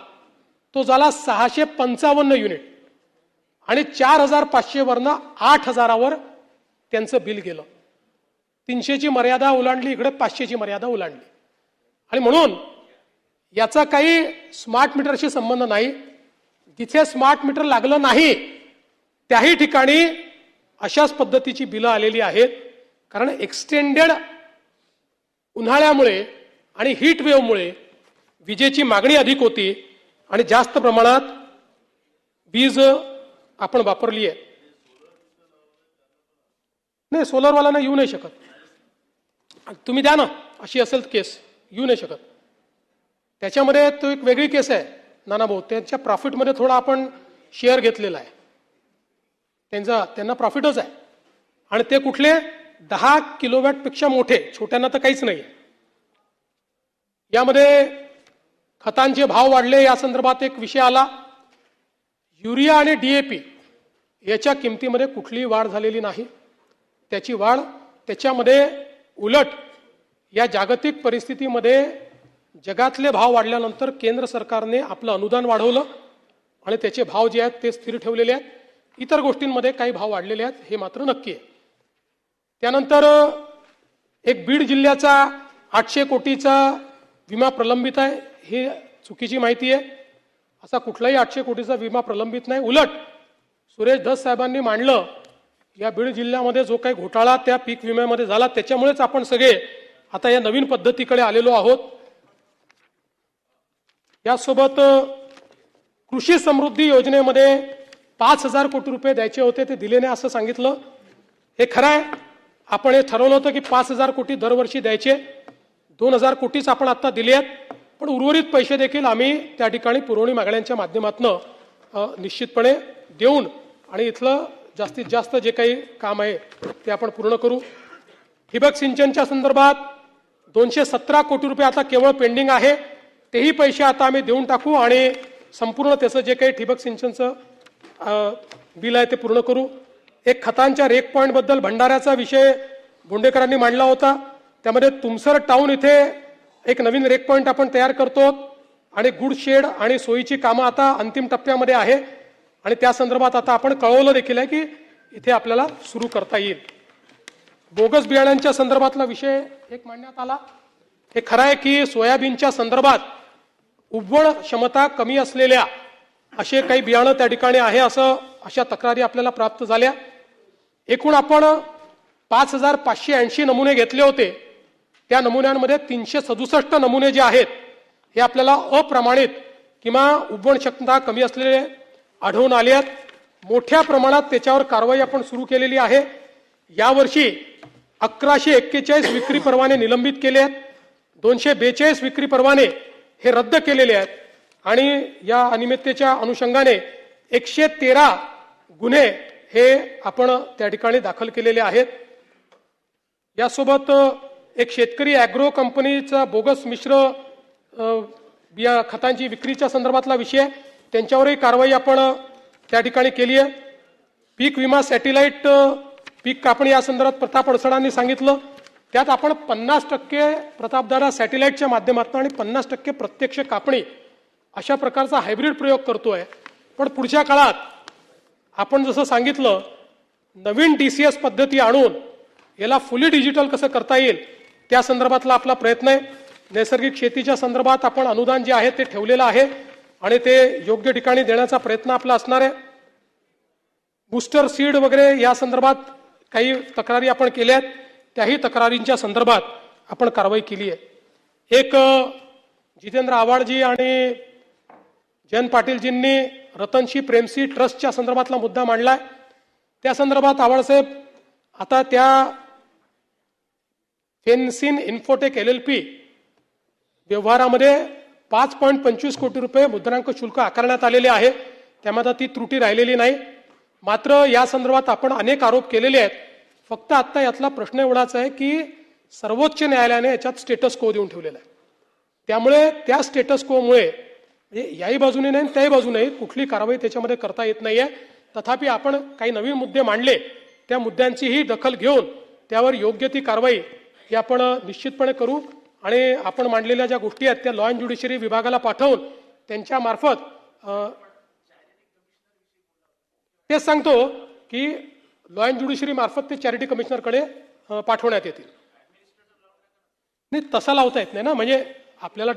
तो झाला 655 युनिट. आणि 4,500 वरनं 8,000वर त्यांचं बिल गेलं. 300ची मर्यादा ओलांडली, इकडे 500ची मर्यादा ओलांडली. आणि म्हणून याचा काही स्मार्ट मीटरशी संबंध नाही. जिथे स्मार्ट मीटर लागलं नाही त्याही ठिकाणी अशाच पद्धतीची बिलं आलेली आहेत. कारण एक्सटेंडेड उन्हाळ्यामुळे आणि हीट वेव्हमुळे विजेची मागणी अधिक होती आणि जास्त प्रमाणात वीज आपण वापरली आहे. नाही, सोलरवाल्यांना येऊ नाही शकत. तुम्ही द्या ना, अशी असेल केस येऊ नाही शकत. त्याच्यामध्ये तो एक वेगळी केस आहे नाना भाऊ. त्यांच्या प्रॉफिटमध्ये थोडा आपण शेअर घेतलेला आहे. त्यांना प्रॉफिटच आहे. आणि ते कुठले 10 किलोवॅट पेक्षा मोठे, छोट्यांना तर काहीच नाही. यामध्ये खतांचे भाव वाढले या संदर्भात एक विषय आला. युरिया आणि DAP याच्या किमतीमध्ये कुठलीही वाढ झालेली नाही. त्याची वाढ त्याच्यामध्ये उलट या जागतिक परिस्थितीमध्ये जगातले भाव वाढल्यानंतर केंद्र सरकारने आपलं अनुदान वाढवलं आणि त्याचे भाव जे आहेत ते स्थिर ठेवलेले आहेत. इतर गोष्टींमध्ये काही भाव वाढलेले आहेत हे मात्र नक्की आहे. त्यानंतर एक बीड जिल्ह्याचा 800 कोटीचा विमा प्रलंबित आहे. ही चुकीची माहिती आहे. असा कुठलाही 800 कोटीचा विमा प्रलंबित नाही. उलट सुरेश धस साहेबांनी मांडलं या बीड जिल्ह्यामध्ये जो काही घोटाळा त्या पीक विम्यामध्ये झाला त्याच्यामुळेच आपण सगळे आता या नवीन पद्धतीकडे आलेलो आहोत. यासोबत कृषी समृद्धी योजनेमध्ये 5,000 कोटी रुपये द्यायचे होते, ते दिले नाही असं सांगितलं. हे खरं आहे. आपण हे ठरवलं होतं की 5,000 कोटी दरवर्षी द्यायचे. 2,000 कोटीच आपण आता दिले आहेत, पण उर्वरित पैसे देखील आम्ही त्या ठिकाणी पुरवणी मागण्यांच्या माध्यमातून निश्चितपणे देऊन आणि इथलं जास्तीत जास्त जे काही काम आहे ते आपण पूर्ण करू. ठिबक सिंचनच्या संदर्भात 217 कोटी रुपये आता केवळ पेंडिंग आहे. तेही पैसे आता आम्ही देऊन टाकू आणि संपूर्ण त्याचं जे काही ठिबक सिंचनचं बिल आहे ते पूर्ण करू. एक खतांच्या रेक पॉईंट बद्दल भंडाऱ्याचा विषय बोंडेकरांनी मांडला होता. त्यामध्ये तुमसर टाउन इथे एक नवीन रेक पॉईंट आपण तयार करतो आणि गुड शेड आणि सोयीची कामं आता अंतिम टप्प्यामध्ये आहे आणि त्या संदर्भात आता आपण कळवलं देखील आहे की इथे आपल्याला सुरू करता येईल. बोगस बियाण्यांच्या संदर्भातला विषय एक मांडण्यात आला. हे खरं आहे की सोयाबीनच्या संदर्भात उगवण क्षमता कमी असलेल्या असे काही बियाणं त्या ठिकाणी आहे अशा तक्रारी आपल्याला प्राप्त झाल्या. एकूण आपण 5,580 नमुने घेतले होते. त्या नमुन्यांमध्ये 367 नमुने जे आहेत हे आपल्याला अप्रमाणित किंवा उगवण क्षमता कमी असलेले आढळून आले आहेत. मोठ्या प्रमाणात त्याच्यावर कारवाई आपण सुरू केलेली आहे. यावर्षी 1141 विक्री परवाने निलंबित केले आहेत. 242 विक्री परवाने हे रद्द केलेले आहेत आणि या अनियमिततेच्या अनुषंगाने 113 गुन्हे हे आपण त्या ठिकाणी दाखल केलेले आहेत. यासोबत एक शेतकरी ॲग्रो कंपनीचा बोगस मिश्र बिया खतांची विक्रीच्या संदर्भातला विषय, त्यांच्यावरही कारवाई आपण त्या ठिकाणी केली आहे. पीक विमा सॅटेलाइट पीक कापणी या संदर्भात प्रताप अडसडांनी सांगितलं. त्यात आपण 50% प्रतापदारा सॅटेलाइटच्या माध्यमातून आणि 50% प्रत्यक्ष कापणी अशा प्रकारचा हायब्रिड प्रयोग करतोय. पण पुढच्या काळात आपण जसं सांगितलं नवीन DCS पद्धती आणून याला फुली डिजिटल कसं करता येईल त्या संदर्भातला आपला प्रयत्न आहे. नैसर्गिक शेतीच्या संदर्भात आपण अनुदान जे आहे ते ठेवलेलं आहे आणि ते योग्य ठिकाणी देण्याचा प्रयत्न आपला असणार आहे. बूस्टर सीड वगैरे या संदर्भात काही तक्रारी आपण केल्या आहेत. त्याही तक्रारींच्या संदर्भात आपण कारवाई केली आहे. एक जितेंद्र आव्हाडजी आणि जयंत पाटीलजींनी रतनशी प्रेमसी ट्रस्टच्या संदर्भातला मुद्दा मांडलाय. त्या संदर्भात आव्हाडसाहेब आता त्या फेन्सिन इन्फोटेक LLP व्यवहारामध्ये 5.25 कोटी रुपये मुद्रांक शुल्क आकारण्यात आलेले आहे. त्यामध्ये ती त्रुटी राहिलेली नाही. मात्र या संदर्भात आपण अनेक आरोप केलेले आहेत. फक्त आता यातला प्रश्न एवढाच आहे की सर्वोच्च न्यायालयाने याच्यात स्टेटस को देऊन ठेवलेला आहे. त्यामुळे त्या स्टेटस कोमुळे याही बाजूने नाही त्याही बाजूने कुठली कारवाई त्याच्यामध्ये करता येत नाहीये. तथापि आपण काही नवीन मुद्दे मांडले, त्या मुद्द्यांचीही दखल घेऊन त्यावर योग्य ती कारवाई ही आपण निश्चितपणे करू आणि आपण मांडलेल्या ज्या गोष्टी आहेत त्या लॉ अँड ज्युडिशरी विभागाला पाठवून त्यांच्या मार्फत तेच सांगतो की लॉ अँड ज्युडिशरी मार्फत ते चॅरिटी कमिशनरकडे पाठवण्यात येतील. नाही तसा लावता येत नाही ना. म्हणजे आपल्याला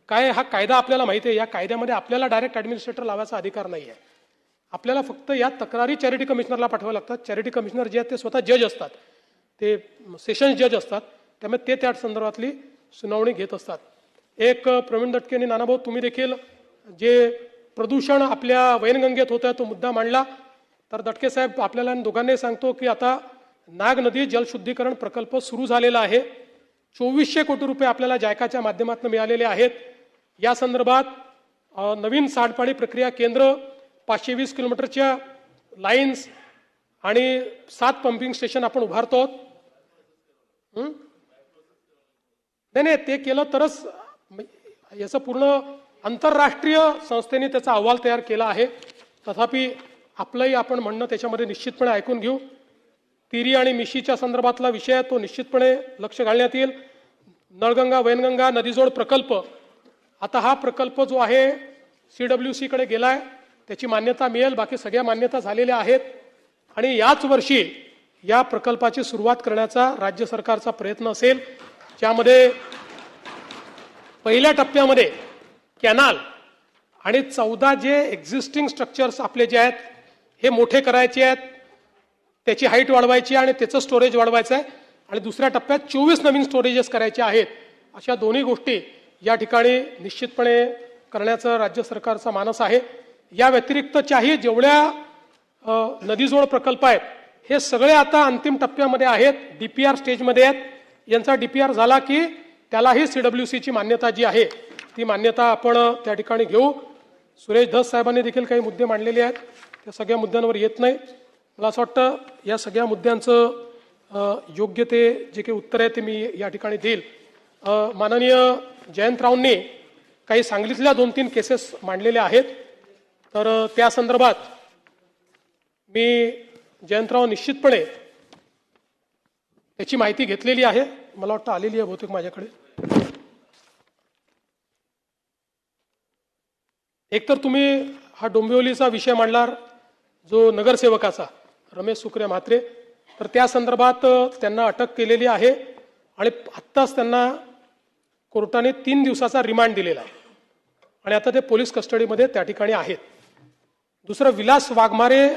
काय हा कायदा आपल्याला माहिती आहे. या कायद्यामध्ये आपल्याला डायरेक्ट ॲडमिनिस्ट्रेटर लावायचा अधिकार नाही आहे. आपल्याला फक्त या तक्रारी चॅरिटी कमिशनरला पाठवाव्या लागतात. चॅरिटी कमिशनर जे आहेत ते स्वतः जज असतात, ते सेशन्स जज असतात. त्यामुळे ते त्या संदर्भातली सुनावणी घेत असतात. एक प्रवीण दटके आणि नानाभाऊ तुम्ही देखील जे प्रदूषण आपल्या वैनगंगेत होतं तो मुद्दा मांडला. तर दटके साहेब आपल्याला दोघांनाही सांगतो की आता नाग नदी जलशुद्धीकरण प्रकल्प सुरू झालेला आहे. 2400 कोटी रुपये आपल्याला जायकाच्या माध्यमातून मिळालेले आहेत. या संदर्भात नवीन सांडपाणी प्रक्रिया केंद्र, 520 किलोमीटरच्या लाईन्स आणि 7 पंपिंग स्टेशन आपण उभारतो. नाही ते केलं तरच याचं पूर्ण आंतरराष्ट्रीय संस्थेने त्याचा अहवाल तयार केला आहे. तथापि आपलंही आपण म्हणणं त्याच्यामध्ये निश्चितपणे ऐकून घेऊ. तिरी आणि मिशीच्या संदर्भातला विषय आहे तो निश्चितपणे लक्ष घालण्यात येईल. नळगंगा वैनगंगा नदीजोड प्रकल्प, आता हा प्रकल्प जो आहे CWC कडे गेलाय, त्याची मान्यता मिळेल. बाकी सगळ्या मान्यता झालेल्या आहेत आणि याच वर्षी या प्रकल्पाची सुरुवात करण्याचा राज्य सरकारचा प्रयत्न असेल. ज्यामध्ये पहिल्या टप्प्यामध्ये कॅनाल आणि 14 जे एक्झिस्टिंग स्ट्रक्चर्स आपले जे आहेत हे मोठे करायचे आहेत, त्याची हाईट वाढवायची आणि त्याचं स्टोरेज वाढवायचं आहे आणि दुसऱ्या टप्प्यात 24 नवीन स्टोरेजेस करायचे आहेत. अशा दोन्ही गोष्टी या ठिकाणी निश्चितपणे करण्याचं राज्य सरकारचा मानस आहे. या व्यतिरिक्तच्याही जेवढ्या नदीजोड प्रकल्प आहेत हे सगळे आता अंतिम टप्प्यामध्ये आहेत, डीपीआर स्टेजमध्ये आहेत. यांचा डीपीआर झाला की त्यालाही सीडब्ल्यूसीची मान्यता जी आहे ती मान्यता आपण त्या ठिकाणी घेऊ. सुरेश धस साहेबांनी देखील काही मुद्दे मांडलेले आहेत, त्या सगळ्या मुद्द्यांवर येत नाही. मला असं वाटतं या सगळ्या मुद्द्यांचं योग्य ते जे काही उत्तर आहे ते मी या ठिकाणी देईल. माननीय जयंतरावांनी काही सांगलीतल्या 2-3 केसेस मांडलेल्या आहेत, तर त्या संदर्भात मी जयंतराव निश्चितपणे त्याची माहिती घेतलेली आहे. मला वाटतं आलेली आहे बहुतेक माझ्याकडे. एकतर तुम्ही हा डोंबिवलीचा विषय मांडला जो नगरसेवकाचा रमेश सुकरे म्हात्रे, तर त्या संदर्भात त्यांना अटक केलेली आहे आणि आत्ताच त्यांना कोर्टाने 3 दिवसाचा रिमांड दिलेला आहे आणि आता ते पोलीस कस्टडीमध्ये त्या ठिकाणी आहेत. दुसरं विलास वाघमारे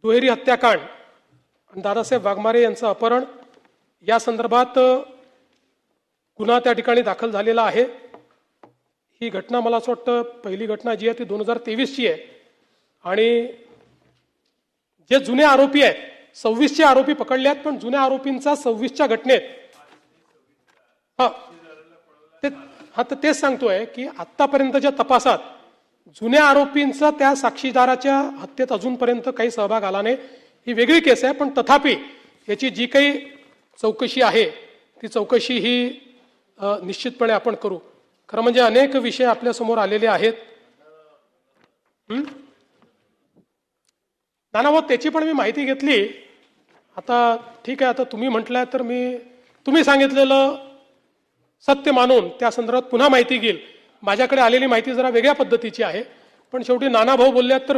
दुहेरी हत्याकांड आणि दादासाहेब वाघमारे यांचं अपहरण या संदर्भात गुन्हा त्या ठिकाणी दाखल झालेला आहे. ही घटना मला असं वाटतं पहिली घटना जी आहे ती 2023ची आहे आणि जे जुने आरोपी आहेत 26चे आरोपी पकडले आहेत, पण जुन्या आरोपींचा 26च्या घटनेत तर तेच सांगतोय की आतापर्यंतच्या तपासात जुन्या आरोपींचा त्या साक्षीदाराच्या हत्येत अजूनपर्यंत काही सहभाग आला नाही. ही वेगळी केस आहे, पण तथापि याची जी काही चौकशी आहे ती चौकशी ही निश्चितपणे आपण करू. खरं म्हणजे अनेक विषय आपल्या समोर आलेले आहेत. नाना त्याची पण मी माहिती घेतली. आता ठीक आहे, आता तुम्ही म्हटलंय तर तुम्ही सांगितलेलं सत्य मानून त्या संदर्भात पुन्हा माहिती घेईल. माझ्याकडे आलेली माहिती जरा वेगळ्या पद्धतीची आहे, पण शेवटी नाना भाऊ बोलल्यात तर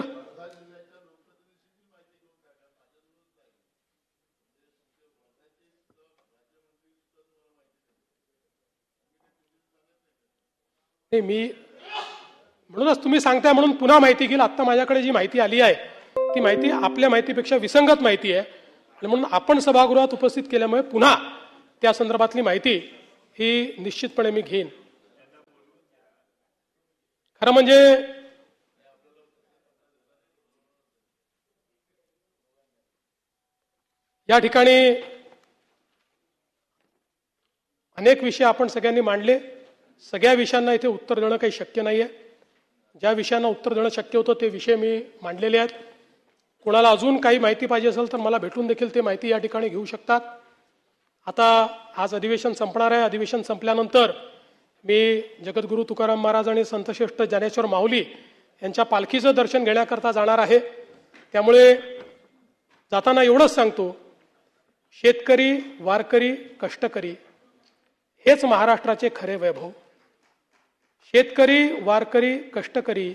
मी म्हणूनच तुम्ही सांगताय म्हणून पुन्हा माहिती घेईल. आता माझ्याकडे जी माहिती आली आहे ती माहिती आपल्या माहितीपेक्षा विसंगत माहिती आहे आणि म्हणून आपण सभागृहात उपस्थित केल्यामुळे पुन्हा त्या संदर्भातली माहिती ही निश्चितपणे मी घेईन. खरं म्हणजे या ठिकाणी अनेक विषय आपण सगळ्यांनी मांडले. सगळ्या विषयांना इथे उत्तर देणं काही शक्य नाहीये. ज्या विषयांना उत्तर देणं शक्य होतं ते विषय मी मांडलेले आहेत. कोणाला अजून काही माहिती पाहिजे असेल तर मला भेटून देखील ते माहिती या ठिकाणी घेऊ शकतात. आता आज अधिवेशन संपणार आहे. अधिवेशन संपल्यानंतर मी जगद्गुरू तुकाराम महाराज आणि संतश्रेष्ठ ज्ञानेश्वर माऊली यांच्या पालखीचं दर्शन घेण्याकरता जाणार आहे. त्यामुळे जाताना एवढंच सांगतो, शेतकरी, वारकरी, कष्टकरी हेच महाराष्ट्राचे खरे वैभव. शेतकरी, वारकरी, कष्टकरी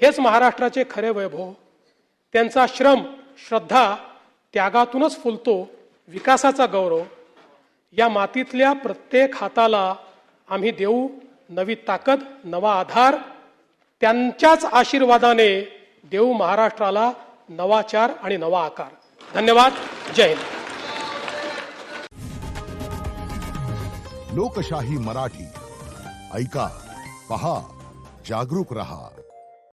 हेच महाराष्ट्राचे खरे वैभव. त्यांचा श्रम, श्रद्धा, त्यागातूनच फुलतो विकासाचा गौरव. या मातीतल्या प्रत्येक हाताला आम्ही देऊ नवी ताकद, नवा आधार. त्यांच्याच आशीर्वादाने देऊ महाराष्ट्राला नवाचार आणि नवा आकार. धन्यवाद. जय हिंद. लोकशाही मराठी ऐका, पहा, जागरूक रहा.